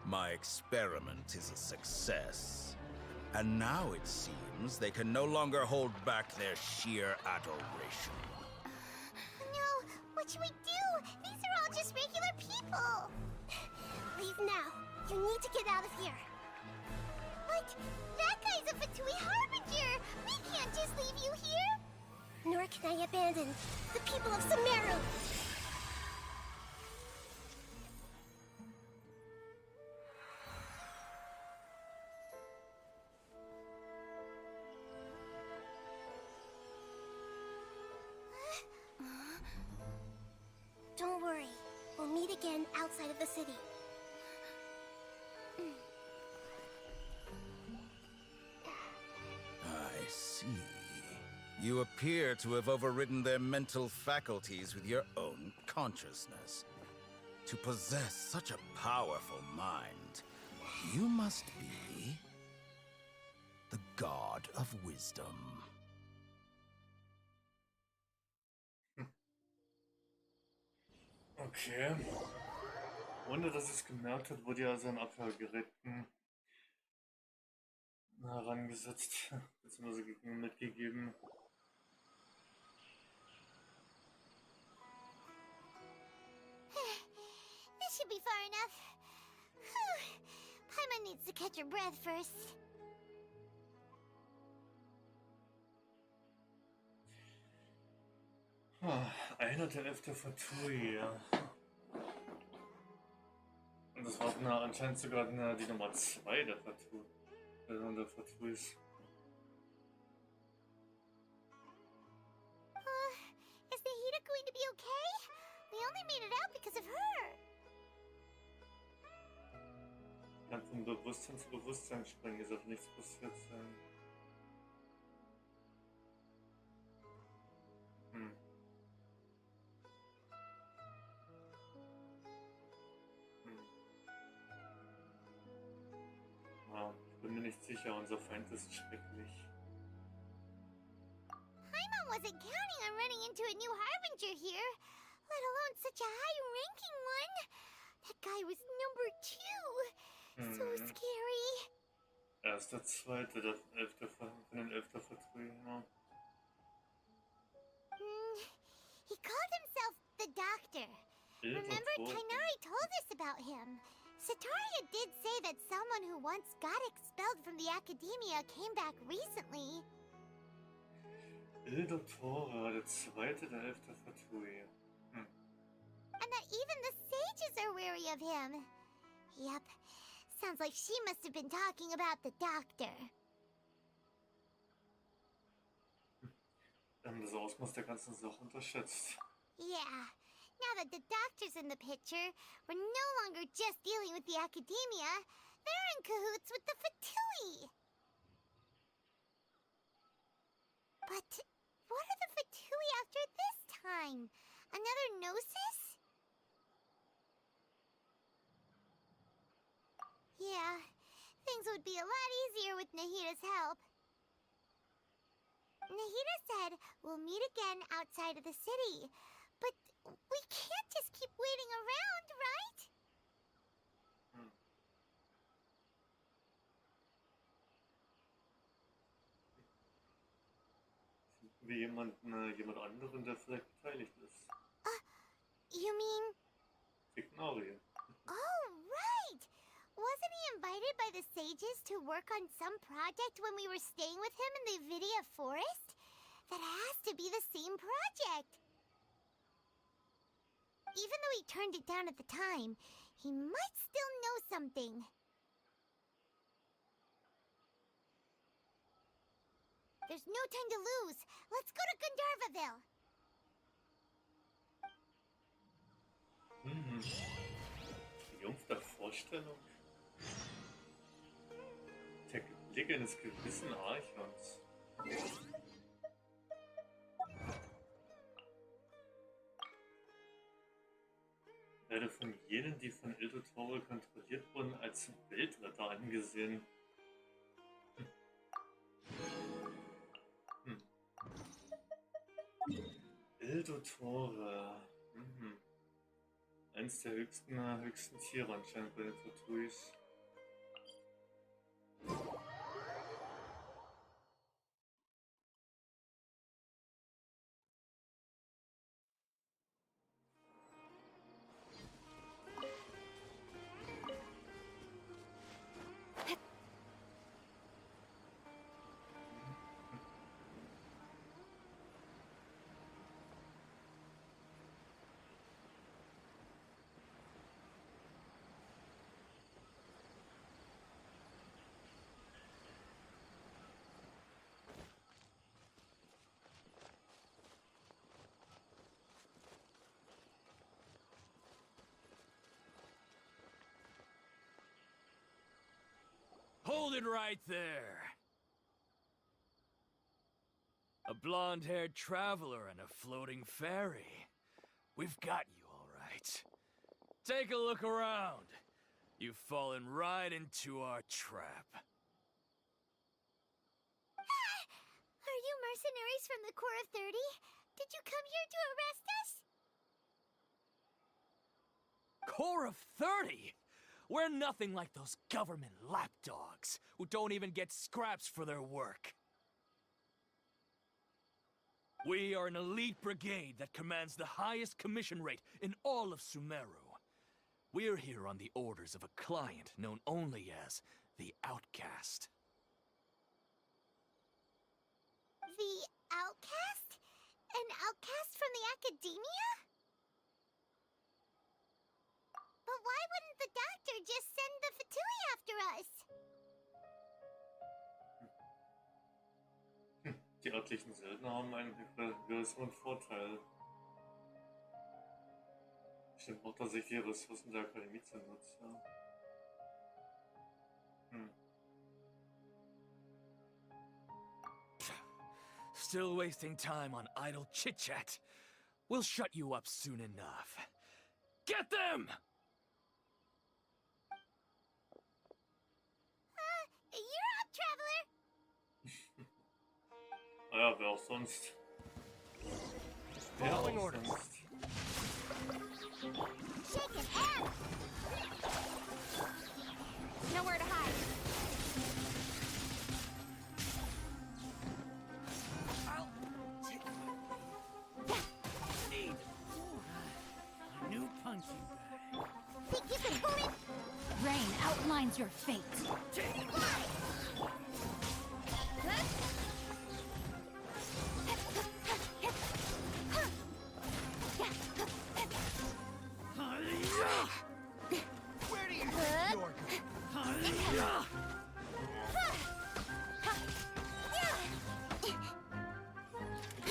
My experiment is a success. And now it seems they can no longer hold back their sheer adoration. No, what should we do? These are all just regular people. Leave now. You need to get out of here. But that guy's a Fatui Harbinger. We can't just leave you here. Nor can I abandon the people of Sumeru. Don't worry. We'll meet again outside of the city. I see. You appear to have overridden their mental faculties with your own consciousness. To possess such a powerful mind, you must be the god of wisdom. Okay. Ohne dass es gemerkt hat, wurde ja sein Abhörgeräten herangesetzt, beziehungsweise mitgegeben. This should be far enough. Whew. Paimon needs to catch her breath first. Einer der 11. Fatui, ja. Und das war anscheinend sogar die Nummer 2 der Fatui. Der Fatuis. Is Nahida going to be okay? We only made it out because of her. Kann von Bewusstsein zu Bewusstsein springen, ist auf nichts passiert sein. Ich bin mir nicht sicher, unser Feind ist schrecklich. Paimon wasn't counting on running into a new Harbinger here, let alone such a high-ranking one. That guy was number 2. So scary. Er ist der zweite, der 11. von den 11. Fatui, ja. He called himself the Doctor. Remember, Tainari told us about him. Sataria did say that someone who once got expelled from the Academia came back recently. Edelstahl, der zweite, der 11. Fatui. And that even the sages are wary of him. Yep, sounds like she must have been talking about the Doctor. Wir haben das Ausmaß der ganzen Sache unterschätzt. Yeah. Now that the Doctor's in the picture, we're no longer just dealing with the Academia. They're in cahoots with the Fatui. But what are the Fatui after this time? Another Gnosis? Yeah, things would be a lot easier with Nahida's help. Nahida said we'll meet again outside of the city. But we can't just keep waiting around, right? Wie jemand anderen, der vielleicht beteiligt ist. You mean? Ignorie. Oh, right! Wasn't he invited by the sages to work on some project when we were staying with him in the Vidia Forest? That has to be the same project. Even though he turned it down at the time, he might still know something. There's no time to lose. Let's go to Gandharvaville. Triumph der Vorstellung. Blick eines gewissen Archons. Werde von jenen, die von Edelstahl kontrolliert wurden, als Weltretter angesehen. Eldotore. Eins der höchsten Tiere anscheinend bei den Tortuis. Hold it right there. A blonde-haired traveler and a floating fairy. We've got you all right. Take a look around. You've fallen right into our trap. Are you mercenaries from the Corps of 30? Did you come here to arrest us? Corps of 30? We're nothing like those government lapdogs who don't even get scraps for their work. We are an elite brigade that commands the highest commission rate in all of Sumeru. We're here on the orders of a client known only as the Outcast. The Outcast? An outcast from the Academia? But why wouldn't the doctor just send the Fatui after us? Die örtlichen Söldner haben einen größeren Vorteil. Bestimmt macht er sich die Ressourcen der Akademie zunutze. Still wasting time on idle chit-chat. We'll shut you up soon enough. Get them! You're up, traveler! Ja, wer auch sonst. Wer auch sonst. Shake it out! Nowhere to hide. I'll take need a new punching bag. Think you can pull it? Rain outlines your fate. Where do you think you're going?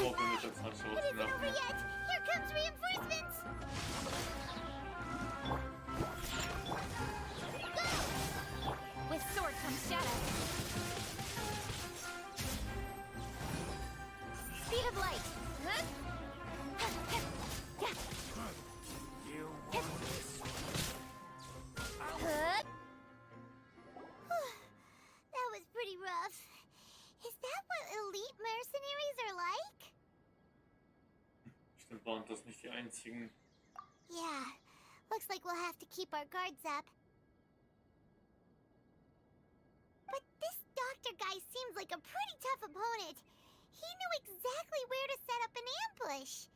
Open mit der Zahnschau It isn't over yet! Here comes reinforcements! With sword comes shadow. Speed of light! You want this? That was pretty rough. Is that what elite mercenaries are like? Bestimmt waren das nicht die einzigen. Yeah, looks like we'll have to keep our guards up. But this doctor guy seems like a pretty tough opponent. He knew exactly where to set up an ambush.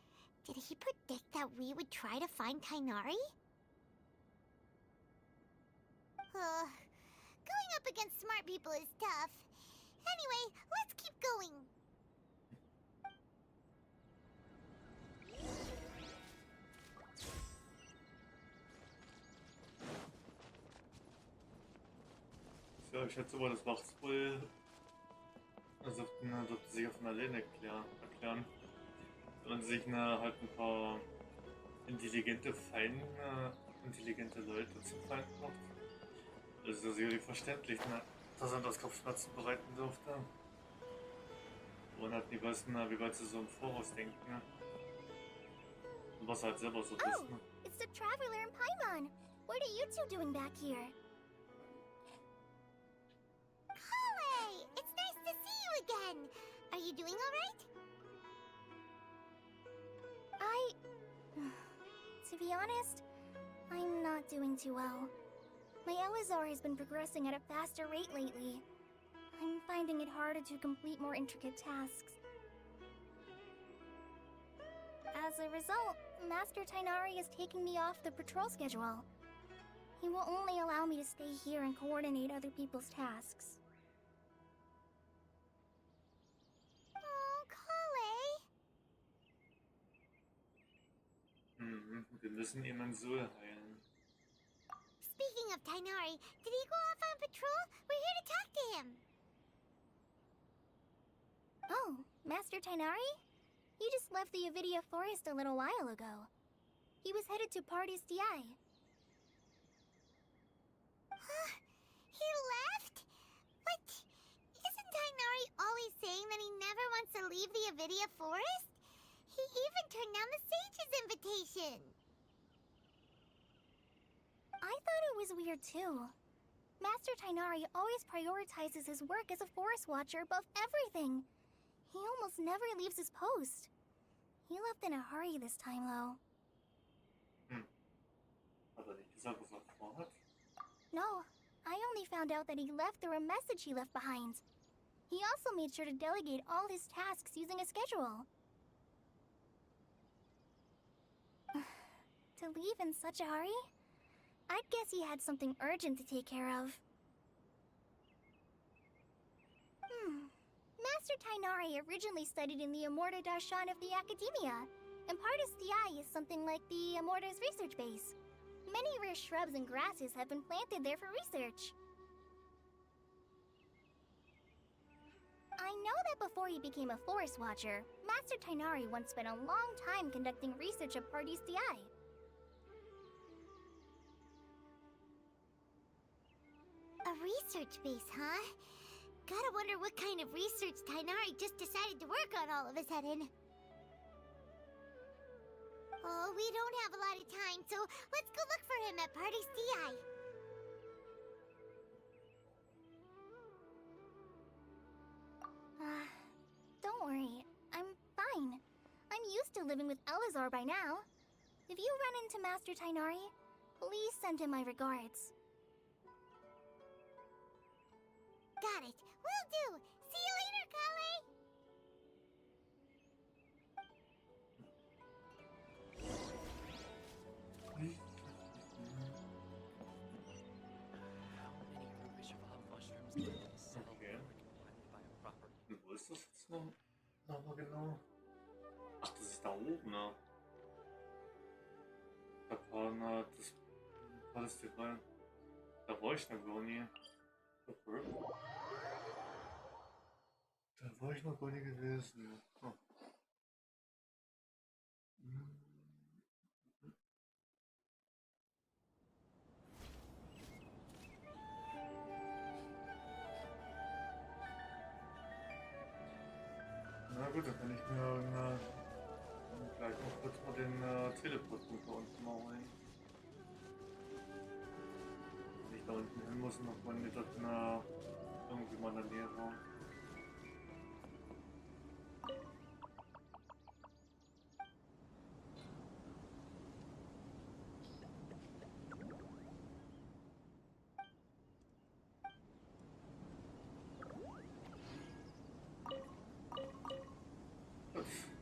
Did he predict that we would try to find Kainari? Going up against smart people is tough. Anyway, let's keep going. Ja, ich schätze mal, das macht's wohl. Also, dürfte sich ja von alleine erklären. Wenn man sich halt ein paar intelligente Leute zum Feind macht. Das ist ja sicherlich verständlich, ne? dass er das Kopfschmerzen bereiten durfte. Und hat nie wissen, wie weit sie so im Voraus denken. Ne? Und was halt selber so wissen. Ne? It's the Traveler and Paimon. What are you two doing back here? Kale! It's nice to see you again! Are you doing alright? To be honest, I'm not doing too well. My Elazar has been progressing at a faster rate lately. I'm finding it harder to complete more intricate tasks. As a result, Master Tighnari is taking me off the patrol schedule. He will only allow me to stay here and coordinate other people's tasks. Oh, Kale! Wir müssen ihm ein Soul heilen. Speaking of Tighnari, did he go off on patrol? We're here to talk to him. Oh, Master Tighnari? He just left the Avidia Forest a little while ago. He was headed to Party's DI. Huh? He left? But isn't Tighnari always saying that he never wants to leave the Avidia Forest? He even turned down the Sage's invitation. I thought it was weird too. Master Tighnari always prioritizes his work as a forest watcher above everything. He almost never leaves his post. He left in a hurry this time, though. Hat er nicht gesagt, was er vorhat? No, I only found out that he left through a message he left behind. He also made sure to delegate all his tasks using a schedule. To leave in such a hurry? I'd guess he had something urgent to take care of. Master Tighnari originally studied in the Amorta Darshan of the Academia, and Partis DI is something like the Amorta's research base. Many rare shrubs and grasses have been planted there for research. I know that before he became a forest watcher, Master Tighnari once spent a long time conducting research at Partis DI. A research base, huh? Gotta wonder what kind of research Tighnari just decided to work on all of a sudden. Oh, we don't have a lot of time, so let's go look for him at Party's DI. Don't worry. I'm fine. I'm used to living with Elazar by now. If you run into Master Tighnari, please send him my regards. Got it. Will do. See you later, Kale. Okay. Wo ist das jetzt nochmal genau? Ach, das ist da oben, ne? Da war das die Reihe. Da war ich noch gar nie. Okay. Da war ich noch gar nicht gewesen. Oh. Na gut, dann kann ich mir gleich noch kurz mal den Teleportpunkt da unten mal holen. Wenn ich da unten hin muss, noch mal mit irgendwie mal in der Nähe war.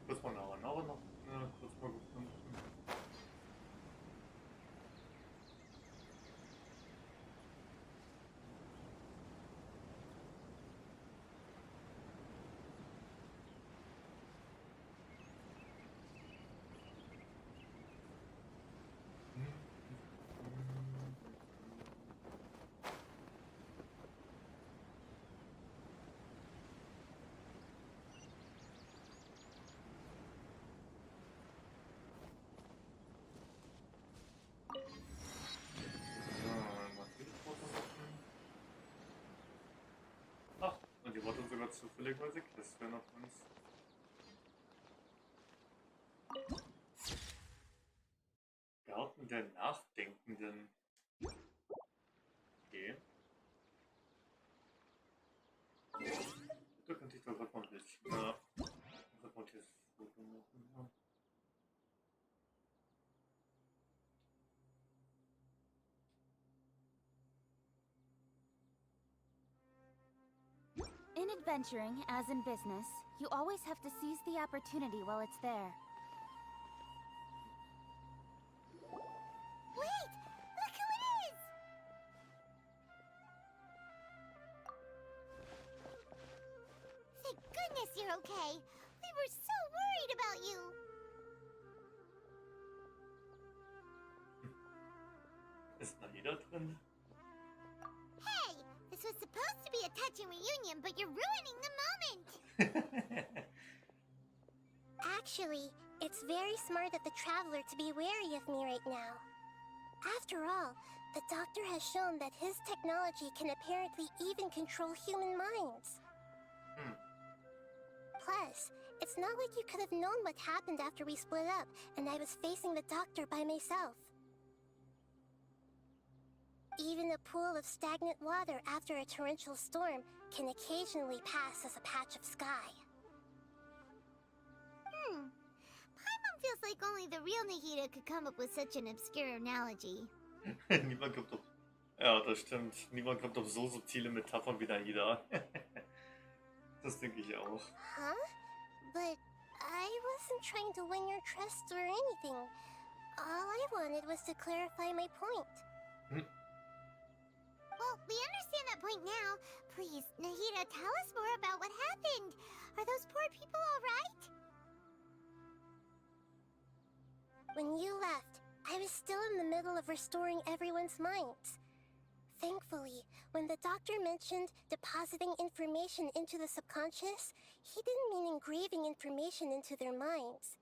Kurz mal nachher noch kurz mal gefunden. zufälligerweise Questfan auf uns. Garten der Nachdenkenden. Okay. Da könnte ich doch gerade mal ein bisschen reportiertes Foto machen. In adventuring, as in business, you always have to seize the opportunity while it's there. Wait! Look who it is! Thank goodness you're okay. We were so worried about you. Ist Nahida drin? Hey, this was supposed to be a touching reunion, but you're ruining the moment. Actually, it's very smart of the Traveler to be wary of me right now. After all, the Doctor has shown that his technology can apparently even control human minds. Plus, it's not like you could have known what happened after we split up and I was facing the Doctor by myself. Even a pool of stagnant water after a torrential storm can occasionally pass as a patch of sky. Paimon feels like only the real Nahida could come up with such an obscure analogy. Niemand kommt auf... Ja, das stimmt. Niemand kommt auf so subtile Metaphern wie Nahida. Das denke ich auch. Huh? But I wasn't trying to win your trust or anything. All I wanted was to clarify my point. Well, we understand that point now. Please, Nahida, tell us more about what happened. Are those poor people all right? When you left, I was still in the middle of restoring everyone's minds. Thankfully, when the Doctor mentioned depositing information into the subconscious, he didn't mean engraving information into their minds.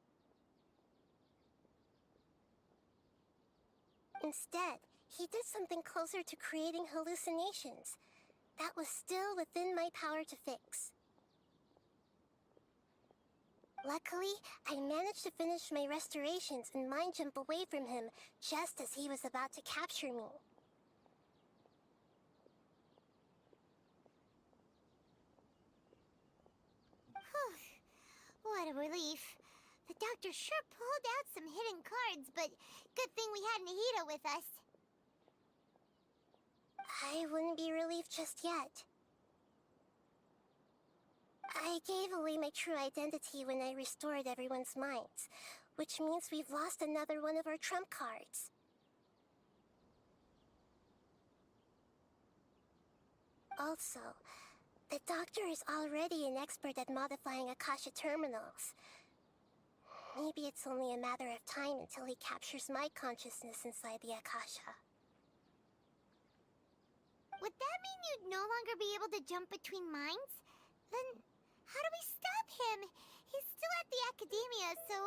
Instead, he did something closer to creating hallucinations. That was still within my power to fix. Luckily, I managed to finish my restorations and mind jump away from him just as he was about to capture me. What a relief. The Doctor sure pulled out some hidden cards, but good thing we had Nahida with us. I wouldn't be relieved just yet. I gave away my true identity when I restored everyone's minds, which means we've lost another one of our trump cards. Also, the Doctor is already an expert at modifying Akasha terminals. Maybe it's only a matter of time until he captures my consciousness inside the Akasha. Would that mean you'd no longer be able to jump between minds? Then how do we stop him? He's still at the Academia, so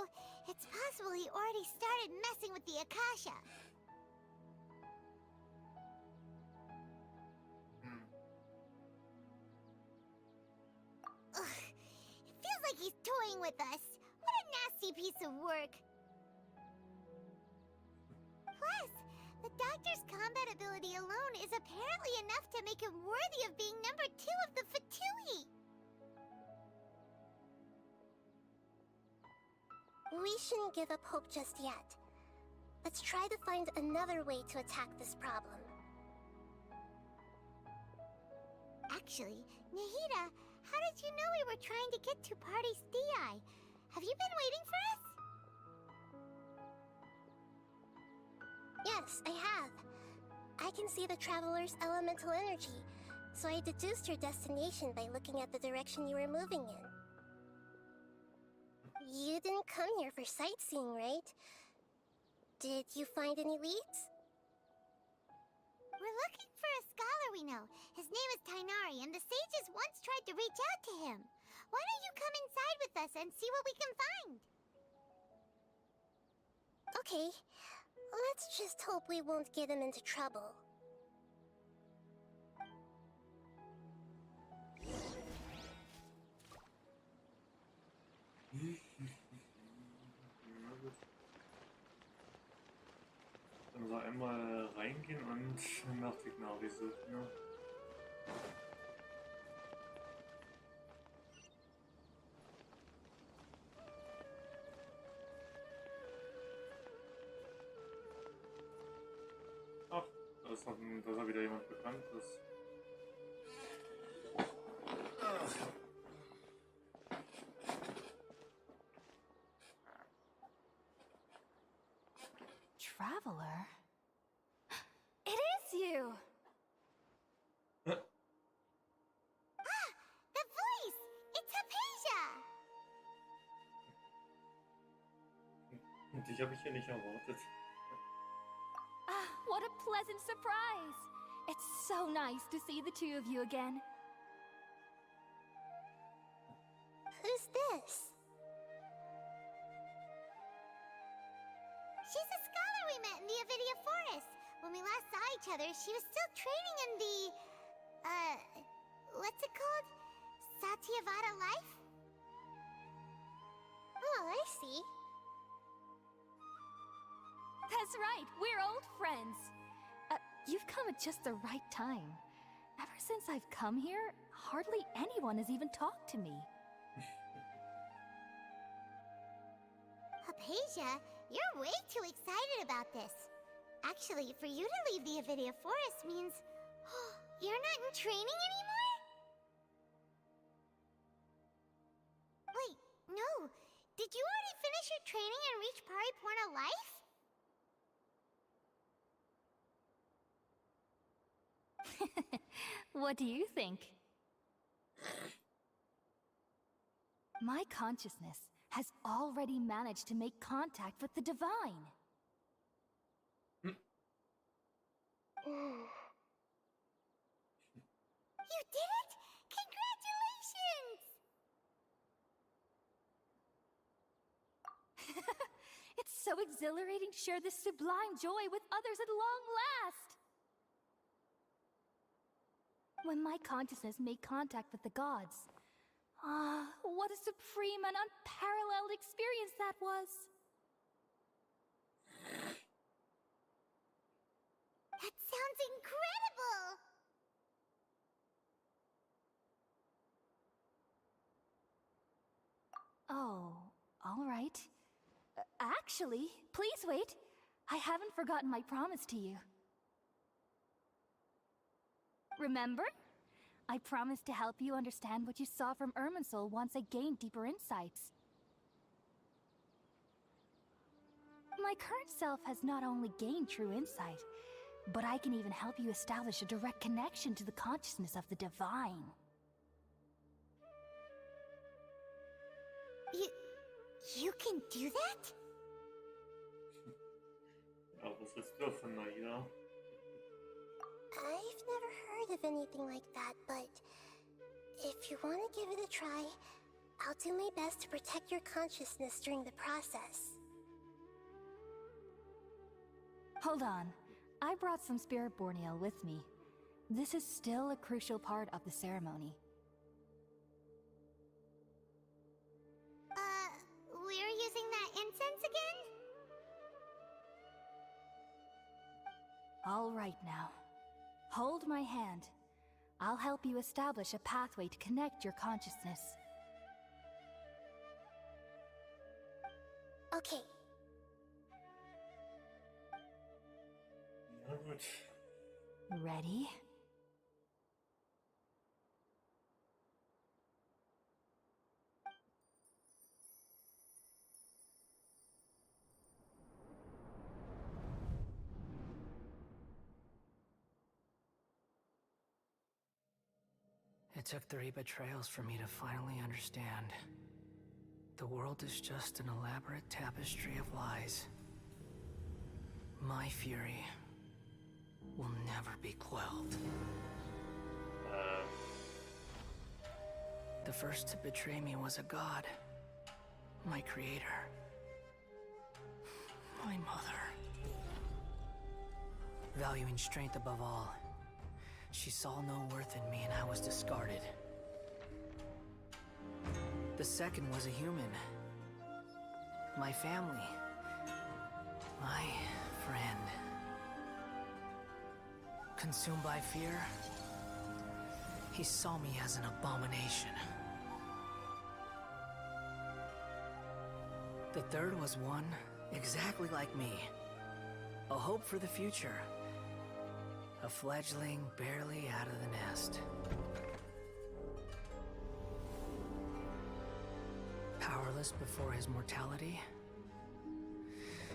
it's possible he already started messing with the Akasha. Ugh, it feels like he's toying with us. What a nasty piece of work. Plus, the Doctor's combat ability alone is apparently enough to make him worthy of being number 2 of the Fatui. We shouldn't give up hope just yet. Let's try to find another way to attack this problem. Actually, Nahida, how did you know we were trying to get to Party's DI? Have you been waiting for us? Yes, I have. I can see the Traveler's elemental energy, so I deduced your destination by looking at the direction you were moving in. You didn't come here for sightseeing, right? Did you find any leads? We're looking for a scholar we know. His name is Tainari, and the sages once tried to reach out to him. Why don't you come inside with us and see what we can find? Okay. Let's just hope we won't get him into trouble. Also einmal reingehen und nach Signal suchen. Ne? Ach, da ist wieder jemand Bekanntes. Traveler? It is you! The voice! It's Hypatia! Dich habe ich hier nicht erwartet. Ah, what a pleasant surprise! It's so nice to see the two of you again. Who's this? She's a scholar we met in the Avidia Forest. When we last saw each other, she was still training in the... what's it called? Satyavada life? Oh, I see. That's right, we're old friends. You've come at just the right time. Ever since I've come here, hardly anyone has even talked to me. Hypatia, you're way too excited about this. Actually, for you to leave the Avidia Forest means... you're not in training anymore? Wait, no. Did you already finish your training and reach Pariporna life? What do you think? My consciousness has already managed to make contact with the divine. You did it! Congratulations! It's so exhilarating to share this sublime joy with others at long last! When my consciousness made contact with the gods, what a supreme and unparalleled experience that was! That sounds incredible! Oh, all right. Actually, please wait. I haven't forgotten my promise to you. Remember? I promised to help you understand what you saw from Irminsul once I gained deeper insights. My current self has not only gained true insight, but I can even help you establish a direct connection to the consciousness of the divine. You can do that? Ja, was willst du davon, Naida? I've never heard of anything like that, but if you want to give it a try, I'll do my best to protect your consciousness during the process. Hold on. I brought some spirit borneal with me. This is still a crucial part of the ceremony. We're using that incense again? All right now. Hold my hand. I'll help you establish a pathway to connect your consciousness. Okay. Na gut. Ready? It took 3 betrayals for me to finally understand. The world is just an elaborate tapestry of lies. My fury will never be quelled. The first to betray me was a god. My creator. My mother. Valuing strength above all, she saw no worth in me and I was discarded. The second was a human. My family. My friend. Consumed by fear, he saw me as an abomination. The third was one exactly like me. A hope for the future. A fledgling barely out of the nest. Powerless before his mortality,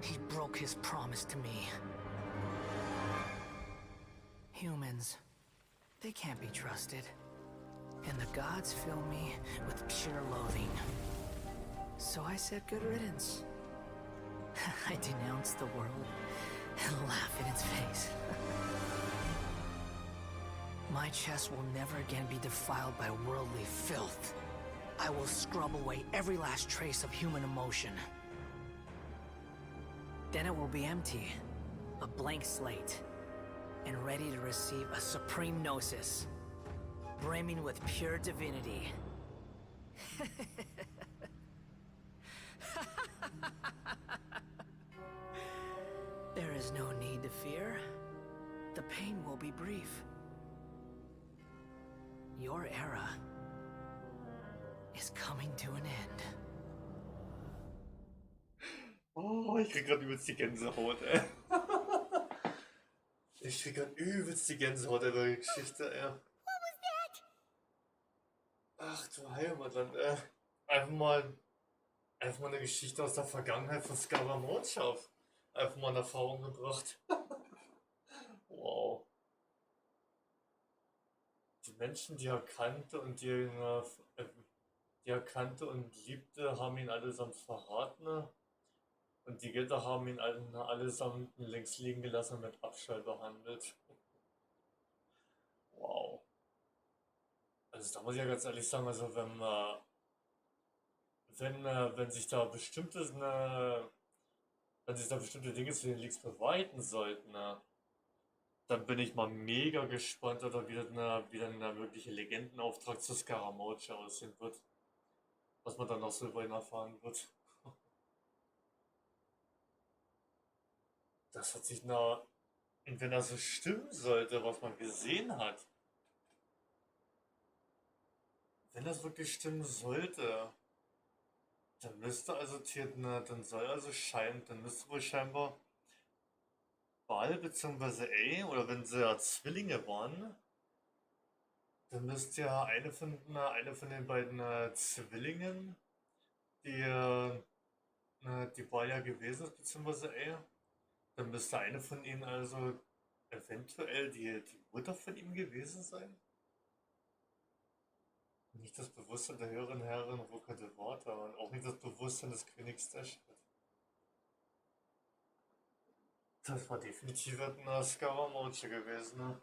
he broke his promise to me. Humans, they can't be trusted. And the gods fill me with pure loathing. So I said good riddance. I denounced the world and laugh in its face. My chest will never again be defiled by worldly filth. I will scrub away every last trace of human emotion. Then it will be empty, a blank slate, and ready to receive a supreme gnosis, brimming with pure divinity. There is no need to fear. The pain will be brief. Your era is coming to an end. Oh, ich krieg grad übelst die Gänsehaut, ey. Ich krieg grad übelst die Gänsehaut über die Geschichte, ey. Ach du Heimatland, ey. Einfach mal eine Geschichte aus der Vergangenheit von Scaramouche einfach mal in Erfahrung gebracht. Wow. Die Menschen, die er kannte und die er kannte und liebte, haben ihn allesamt verraten. Und die Götter haben ihn allesamt links liegen gelassen und mit Abscheu behandelt. Wow. Also da muss ich ja ganz ehrlich sagen, also wenn sich da bestimmte Dinge zu den Leaks bewahrheiten sollten, dann bin ich mal mega gespannt, oder wie dann der wirkliche Legendenauftrag zu Scaramouche aussehen wird. Was man dann noch so über ihn erfahren wird. Das hat sich und wenn das so stimmen sollte, was man gesehen hat, wenn das wirklich stimmen sollte, dann müsste wohl scheinbar Ball bzw. A, oder wenn sie ja Zwillinge waren, dann müsste ja eine von den beiden Zwillingen, die Ball ja gewesen ist, bzw. A, dann müsste eine von ihnen also eventuell die Mutter von ihm gewesen sein. Nicht das Bewusstsein der höheren Herrin Rokade Worte und auch nicht das Bewusstsein des Königs Dashwood. Das war definitiv ein Scaramouche gewesen. Ne?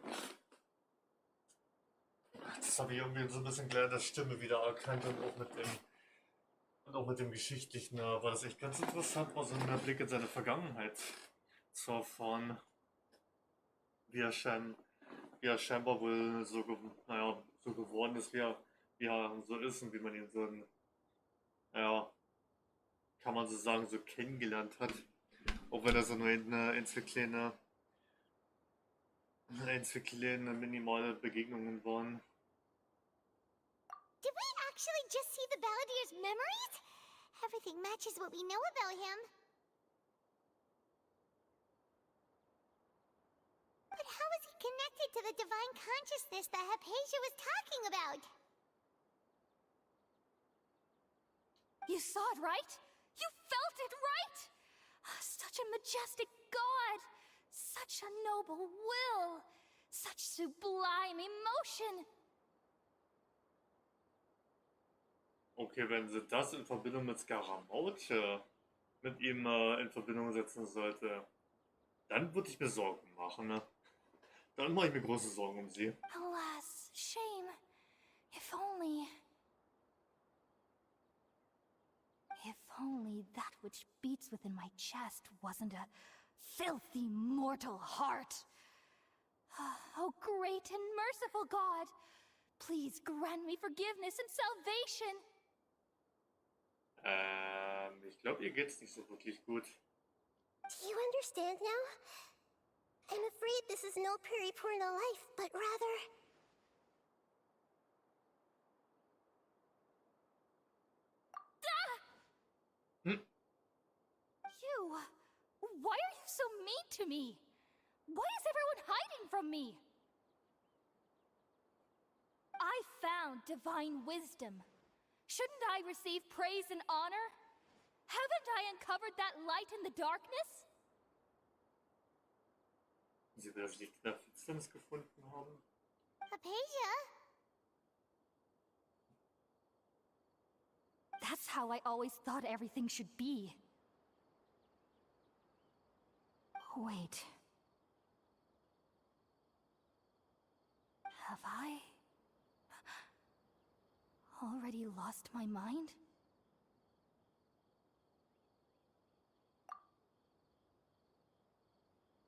Das habe ich irgendwie so ein bisschen gleich in der Stimme wieder erkannt und auch mit dem Geschichtlichen war das echt ganz interessant, mal so einen Blick in seine Vergangenheit zu erfahren. Wie er scheinbar wohl so geworden ist, wie er so ist und wie man ihn so, kann man so sagen, so kennengelernt hat. Auch wenn er so nur einzelne minimale Begegnungen waren. Did we actually just see the Balladier's memories? Everything matches what we know about him. But how is he connected to the divine consciousness that Hypatia was talking about? You saw it, right? You felt it, right? Such a majestic god! Such a noble will! Such sublime emotion! Okay, wenn sie das in Verbindung mit Scaramouche mit ihm in Verbindung setzen sollte, dann würde ich mir Sorgen machen, ne? Dann mache ich mir große Sorgen um sie. Alas, shame. If only... If only that which beats within my chest wasn't a filthy mortal heart. Oh, great and merciful God, please grant me forgiveness and salvation. Ich glaube, ihr geht's nicht so wirklich gut. Do you understand now? I'm afraid this is no Puripurna life, but rather... You! Why are you so mean to me? Why is everyone hiding from me? I found divine wisdom. Shouldn't I receive praise and honor? Haven't I uncovered that light in the darkness? Sie will das Licht in der Finsternis gefunden haben. Apasia? That's how I always thought everything should be. Wait. Have I already lost my mind?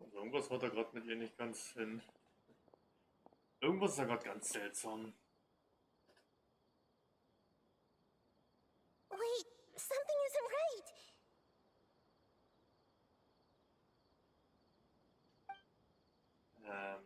Also irgendwas haut da gerade mit ihr nicht ganz hin. Irgendwas ist da gerade ganz seltsam. Wait, something isn't right. Ähm.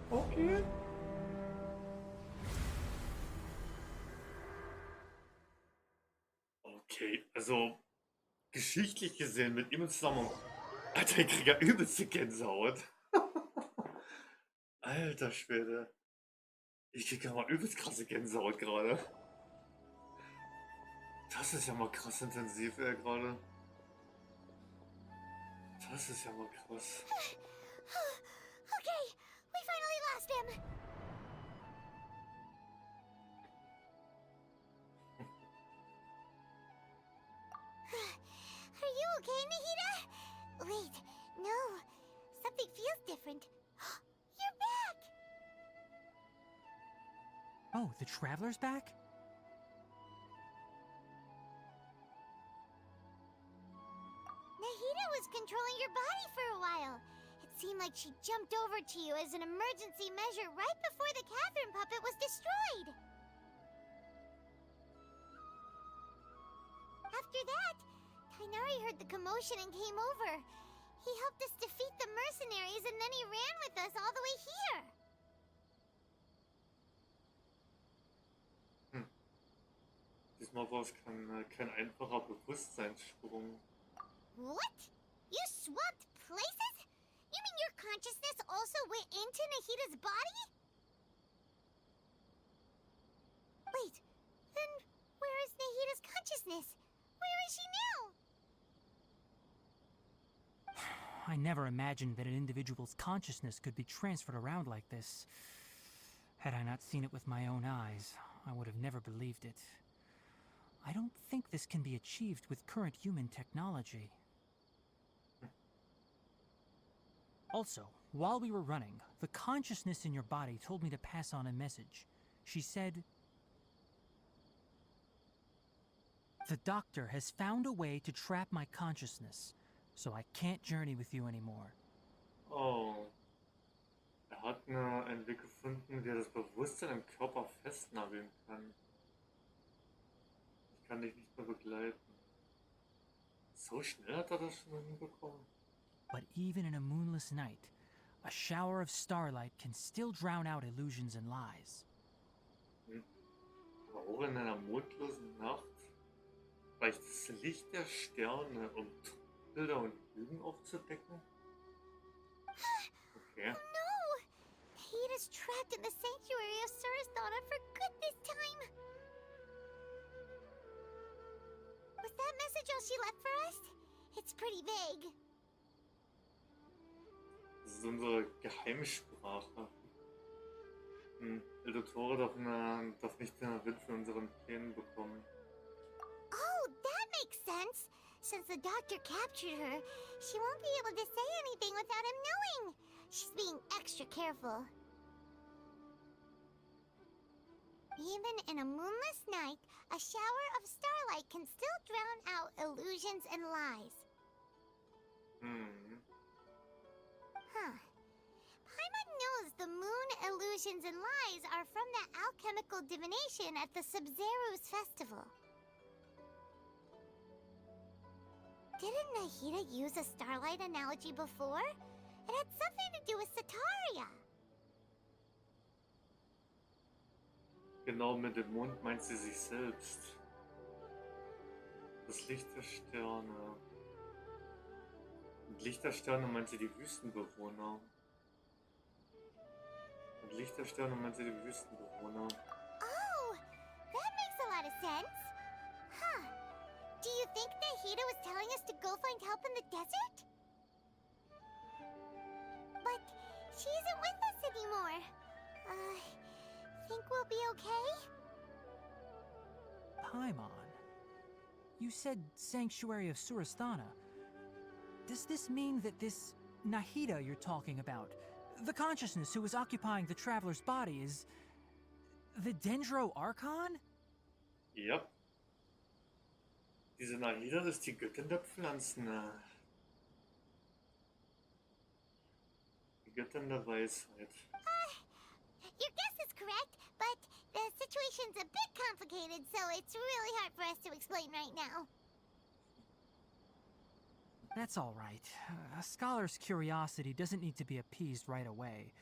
Okay. Okay, also geschichtlich gesehen mit ihm zusammen. Alter, ich krieg ja übelste Gänsehaut. Alter Schwede. Ich krieg ja mal übelst krasse Gänsehaut gerade. Das ist ja mal krass intensiv, gerade. Das ist ja mal krass. Okay, we finally lost him. Are you okay, Nahida? Wait, no. Something feels different. You're back! Oh, the Traveler's back? Nahida was controlling your body for a while. It seemed like she jumped over to you as an emergency measure right before the Catherine puppet was destroyed. After that, Tainari heard the commotion and came over. He helped us defeat the mercenaries and then he ran with us all the way here. Diesmal war es kein einfacher Bewusstseinssprung. What? You swapped places? You mean your consciousness also went into Nahida's body? Wait, then where is Nahida's consciousness? Where is she now? I never imagined that an individual's consciousness could be transferred around like this. Had I not seen it with my own eyes, I would have never believed it. I don't think this can be achieved with current human technology. Also, while we were running, the consciousness in your body told me to pass on a message. She said, "The doctor has found a way to trap my consciousness, so I can't journey with you anymore." Oh. Hat einen Weg gefunden, wie das Bewusstsein im Körper festnageln kann. Ich kann dich nicht mehr begleiten. So schnell hat das schon hinbekommen. But even in a moonless night, a shower of starlight can still drown out illusions and lies. Auch in einer mondlosen Nacht reicht das Licht der Sterne, um Bilder und Lügen aufzudecken? Okay. Oh no! Nahida is trapped in the sanctuary of Surasthana for good this time. Was that message all she left for us? It's pretty vague. Das ist unsere Geheimsprache. Eldotore darf nicht mehr Wind von unseren Plänen bekommen. Oh, that makes sense. Since the doctor captured her, she won't be able to say anything without him knowing. She's being extra careful. Even in a moonless night, a shower of starlight can still drown out illusions and lies. Huh. Paimon knows the moon illusions and lies are from the alchemical divination at the Sub-Zero's festival. Didn't Nahida use a starlight analogy before? It had something to do with Sataria. Genau, mit dem Mond meint sie sich selbst. Das Licht der Sterne. Mit Licht der Sterne meint sie die Wüstenbewohner. Mit Licht der Sterne meint sie die Wüstenbewohner. Oh, that makes a lot of sense. Huh. Do you think Nahida was telling us to go find help in the desert? But she isn't with us anymore. Think we'll be okay? Paimon, you said Sanctuary of Surasthana. Does this mean that this Nahida you're talking about, the consciousness who was occupying the traveler's body, is the Dendro Archon? Yep. Diese Nahida ist die Göttin der Pflanzen. Die Göttin der Weisheit. Your guess is correct, but the situation's a bit complicated, so it's really hard for us to explain right now. That's all right. A scholar's curiosity doesn't need to be appeased right away.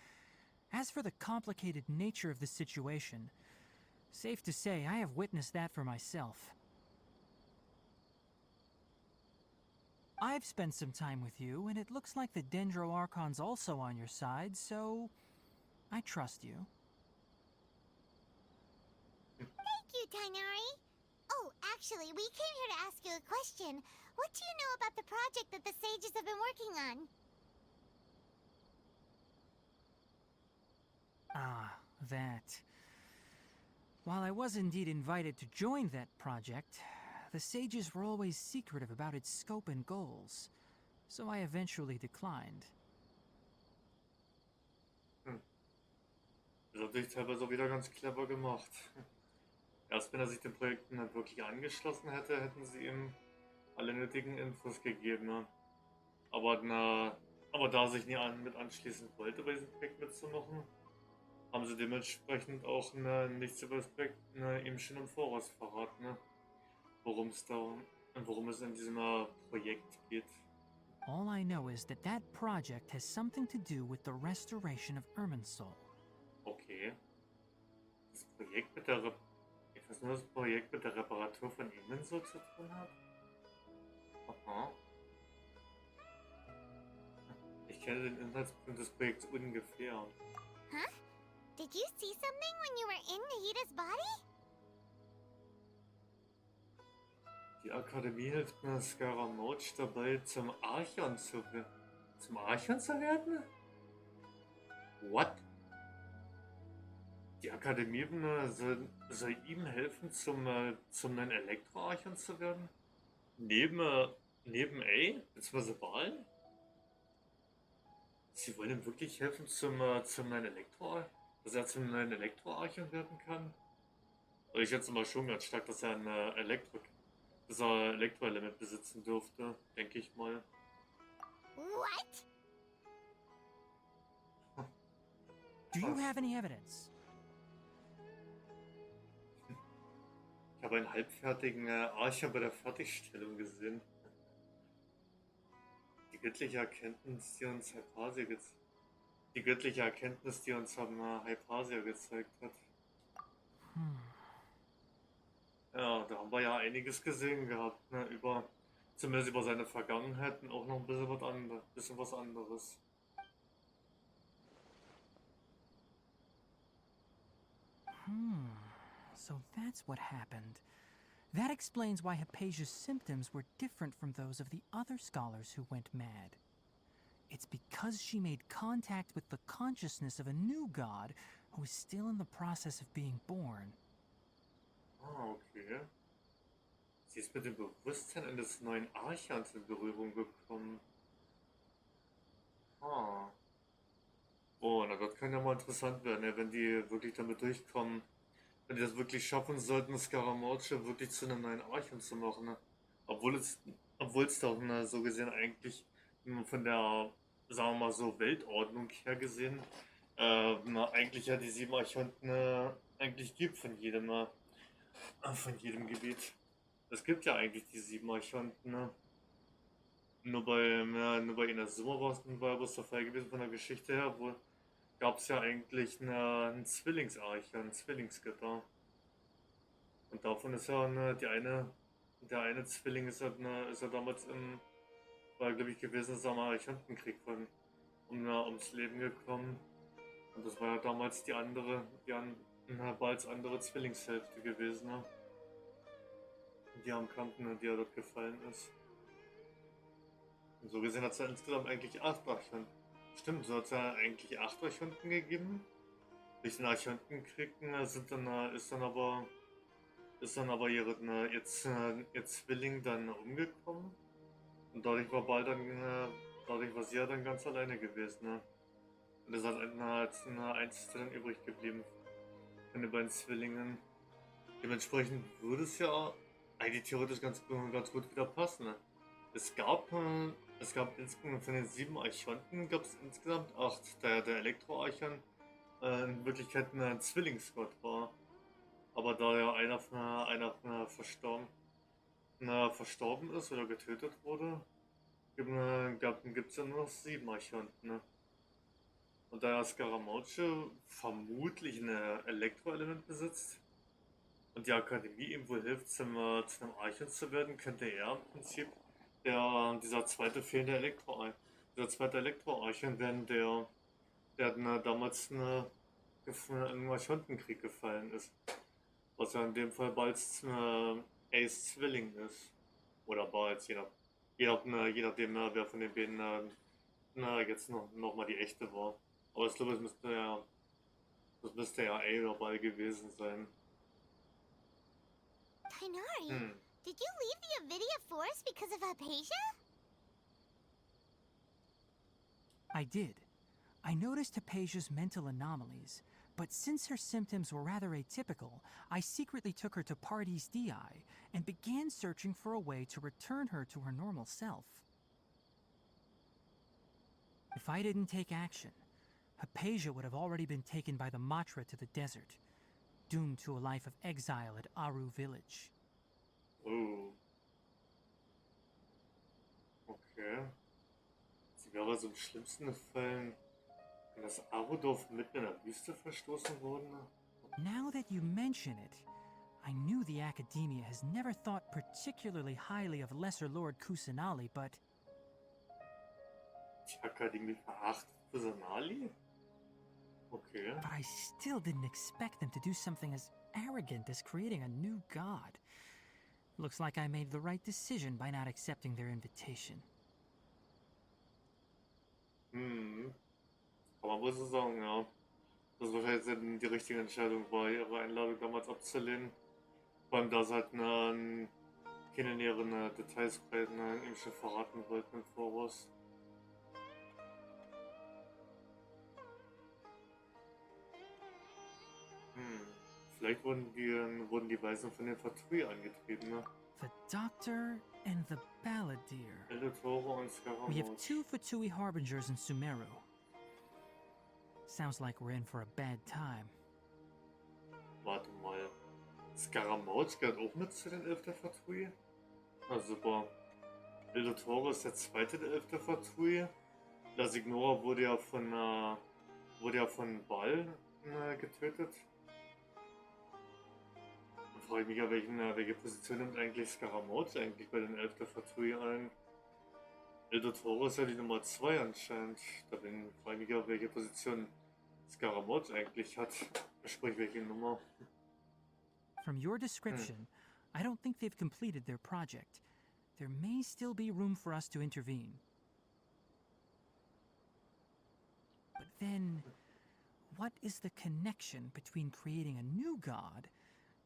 As for the complicated nature of the situation, safe to say I have witnessed that for myself. I've spent some time with you, and it looks like the Dendro Archon's also on your side, so I trust you. Thank you, Tainari. Oh, actually, we came here to ask you a question. What do you know about the project that the sages have been working on? Ah, that. While I was indeed invited to join that project, the sages were always secretive about its scope and goals, so I eventually declined. Das ist natürlich teilweise auch wieder ganz clever gemacht. Erst wenn er sich den Projekten dann wirklich angeschlossen hätte, hätten sie ihm alle nötigen Infos gegeben. Ne? Aber da er sich nie mit anschließen wollte, bei diesem Projekt mitzumachen, haben sie dementsprechend auch nichts über das Projekt ihm schon im Voraus verraten, ne? worum es in diesem Projekt geht. All I know is that that project has something to do with the restoration of Irminsul. Okay. Das Projekt mit der ich weiß nur, das Projekt mit der Reparatur von Irminsul zu tun hat? Aha. Ich kenne den Inhaltspunkt des Projekts ungefähr. Huh? Did you see something when you were in Nahida's body? Die Akademie hilft mir Scaramouche dabei, zum Archon zu werden? What? Die Akademie soll ihm helfen, zum neuen Elektroarchon zu werden? Neben A, beziehungsweise Baal? Sie wollen ihm wirklich helfen, zum neuen dass er zum neuen Elektroarchon werden kann? Aber ich schätze mal schon ganz stark, dass er ein Elektroelement besitzen dürfte, denke ich mal. What? Do you have any evidence? Ich habe einen halbfertigen Archer bei der Fertigstellung gesehen. Die göttliche Erkenntnis, die uns Hypatia gezeigt hat. Ja, da haben wir ja einiges gesehen gehabt, ne? Zumindest über seine Vergangenheit und auch noch ein bisschen was anderes. So that's what happened. That explains why Hypatia's symptoms were different from those of the other scholars who went mad. It's because she made contact with the consciousness of a new god who is still in the process of being born. Ah, okay. Sie ist mit dem Bewusstsein eines neuen Archons in Berührung gekommen. Ah. Oh, na, das kann ja mal interessant werden, ne, wenn die wirklich damit durchkommen. Wenn die das wirklich schaffen sollten, Scaramouche wirklich zu einem neuen Archon zu machen, ne? Obwohl es doch, ne, so gesehen eigentlich von der, sagen wir mal so, Weltordnung her gesehen, eigentlich ja die 7 Archonten eigentlich gibt von jedem Gebiet. Es gibt ja eigentlich die 7 Archonten, ne? Nur bei Inazuma war es der Fall gewesen von der Geschichte her, wo gab es ja eigentlich einen Zwillingsarchon, einen Zwillingsgötter. Und davon ist ja der eine Zwilling ist ja damals war glaube ich gewesen, ist am Archontenkrieg ums Leben gekommen. Und das war ja damals Bals andere Zwillingshälfte gewesen, ne? Die am Kanten, ne, die ja dort gefallen ist. Und so gesehen hat es ja insgesamt eigentlich 8 Archonten. Stimmt, so hat es ja eigentlich 8 Archonten gegeben. Durch den Archontenkrieg ist dann aber ihr Zwilling dann umgekommen. Und dadurch war sie ja dann ganz alleine gewesen, ne? Und es hat als eine Einzige dann übrig geblieben von den beiden Zwillingen. Dementsprechend würde es ja eigentlich theoretisch ganz gut wieder passen, ne? Es gab insgesamt von den 7 Archonten gab es insgesamt 8, da ja der Elektro-Archon in Wirklichkeit ein Zwillingsgott war. Aber da ja einer verstorben ist oder getötet wurde, gibt es ja nur noch 7 Archonten, ne? Und da ja Scaramouche vermutlich ein Elektroelement besitzt und die Akademie ihm wohl hilft, zu einem Archon zu werden, könnte er im Prinzip dieser zweite Elektro-Archon werden, der damals im Archontenkrieg gefallen ist. Was ja in dem Fall bald Ace Zwilling ist. Oder bald, je nachdem, wer von den beiden jetzt noch mal die echte war. Aber ich glaube, das müsste ja A oder Ball gewesen sein. Tighnari, did you leave the Avidia Forest because of Hypatia? I did. I noticed Hypatia's mental anomalies, but since her symptoms were rather atypical, I secretly took her to Party's DI and began searching for a way to return her to her normal self. If I didn't take action, Hypatia would have already been taken by the Matra to the desert, doomed to a life of exile at Aru village. Oh. Okay. Sie wäre also im schlimmsten Fällen in das Aru-Dorf mitten in der Wüste verstoßen worden. Now that you mention it, I knew the Academia has never thought particularly highly of Lesser Lord Kusanali, but... Die Akademie verachtet Kusanali? Okay. But I still didn't expect them to do something as arrogant as creating a new god. Looks like I made the right decision by not accepting their invitation. Kann man wohl so sagen, ja. Das wahrscheinlich die richtige Entscheidung war, ihre Einladung damals abzulehnen. Vor allem, da sie halt keine näheren Details ihm schon verraten wollten im Voraus. Vielleicht wurden die Weisen von den Fatui angetrieben, ne? The Doctor and the Balladeer. Edelstahl und Scaramouche. We have 2 Fatui harbingers in Sumeru. Sounds like we're in for a bad time. Warte mal. Scaramouche gehört auch mit zu den 11 der Fatui? Na super. Edelstahl ist der zweite der 11 der Fatui. La Signora wurde ja von Ball getötet. Und frage ich mich ja, welche Position nimmt eigentlich Scaramouche eigentlich bei den 11. Fatui ein? El Dottore ist ja die Nummer 2 anscheinend. Da frage ich mich ja, welche Position Scaramouche eigentlich hat. Sprich, welche Nummer. From your description, I don't think they've completed their project. There may still be room for us to intervene. But then, what is the connection between creating a new god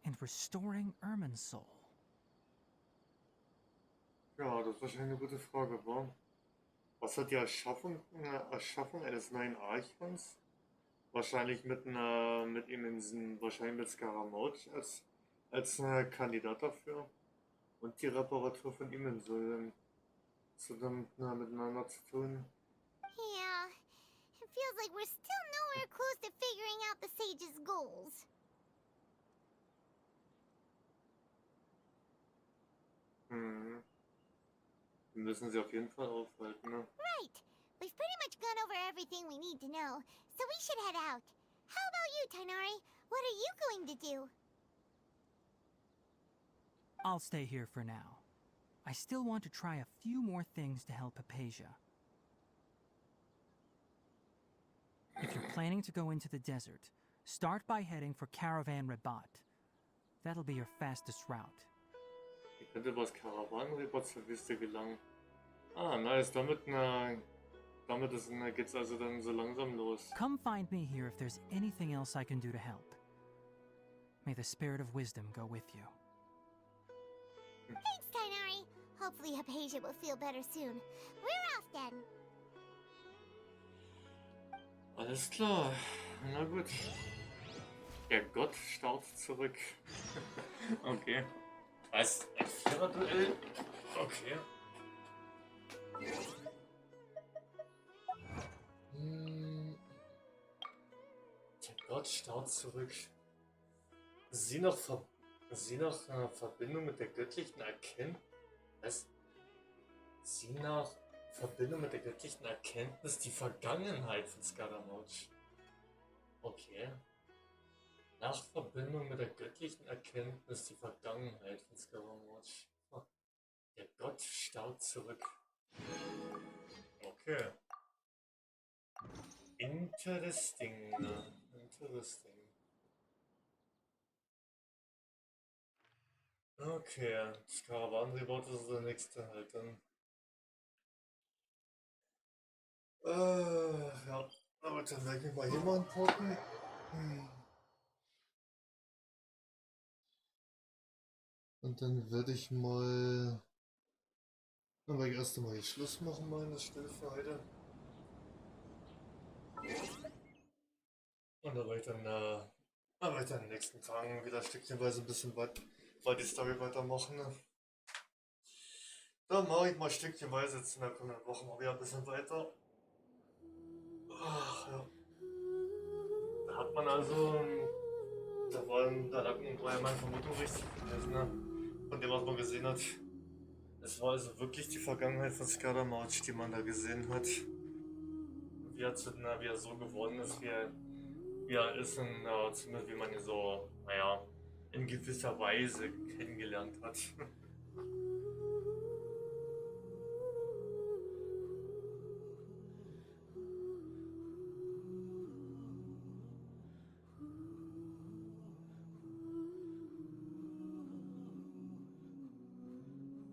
and restoring Irminsul? Ja, das ist wahrscheinlich eine gute Frage, wa? Was hat die Erschaffung eines neuen Archons? Wahrscheinlich mit immensen, wahrscheinlich mit Scaramouche als Kandidat dafür. Und die Reparatur von Immensul miteinander zu tun. Yeah, it feels like we're still nowhere close to figuring out the sage's goals. Wir müssen sie auf jeden Fall aufhalten, ne? Right. We've pretty much gone over everything we need to know, so we should head out. How about you, Tighnari? What are you going to do? I'll stay here for now. I still want to try a few more things to help Hypatia. If you're planning to go into the desert, start by heading for Caravan Rabat. That'll be your fastest route. Ich könnte über das Karawanenrebot zur Wüste gelangen. Ah, nice. Geht's also dann so langsam los. Come find me here if there's anything else I can do to help. May the spirit of wisdom go with you. Thanks, Tighnari. Hopefully Hypatia will feel better soon. We're off then. Alles klar. Na gut. Der Gott starrt zurück. Okay. Was? Ein Viererduell? Okay. Der Gott starrt zurück. Sie noch Verbindung mit der göttlichen Erkenntnis. Was? Sie nach Verbindung mit der göttlichen Erkenntnis die Vergangenheit von Scaramouche. Okay. Nach Verbindung mit der göttlichen Erkenntnis die Vergangenheit von Scaramouche. Oh. Der Gott starrt zurück. Okay. Interesting. Interesting. Okay, das Karawanenrebot ist der nächste halt dann. Ja. Aber dann werde ich mich mal hier mal angucken. Und dann werde ich mal... Dann werde ich erst einmal hier Schluss machen, meine Stelle für heute. Und dann werde ich dann in den nächsten Tagen wieder stückchenweise ein bisschen weit die Story weitermachen. Ne? Dann mache ich mal stückchenweise jetzt in der kommenden Woche mal wieder ein bisschen weiter. Ach, ja. Da hat man also... Da lag ja meine Vermutung richtig gewesen, ne? Von dem, was man gesehen hat. Es war also wirklich die Vergangenheit von Scaramouche, die man da gesehen hat. Wie er so geworden ist, wie er ist und zumindest wie man ihn so, naja, in gewisser Weise kennengelernt hat.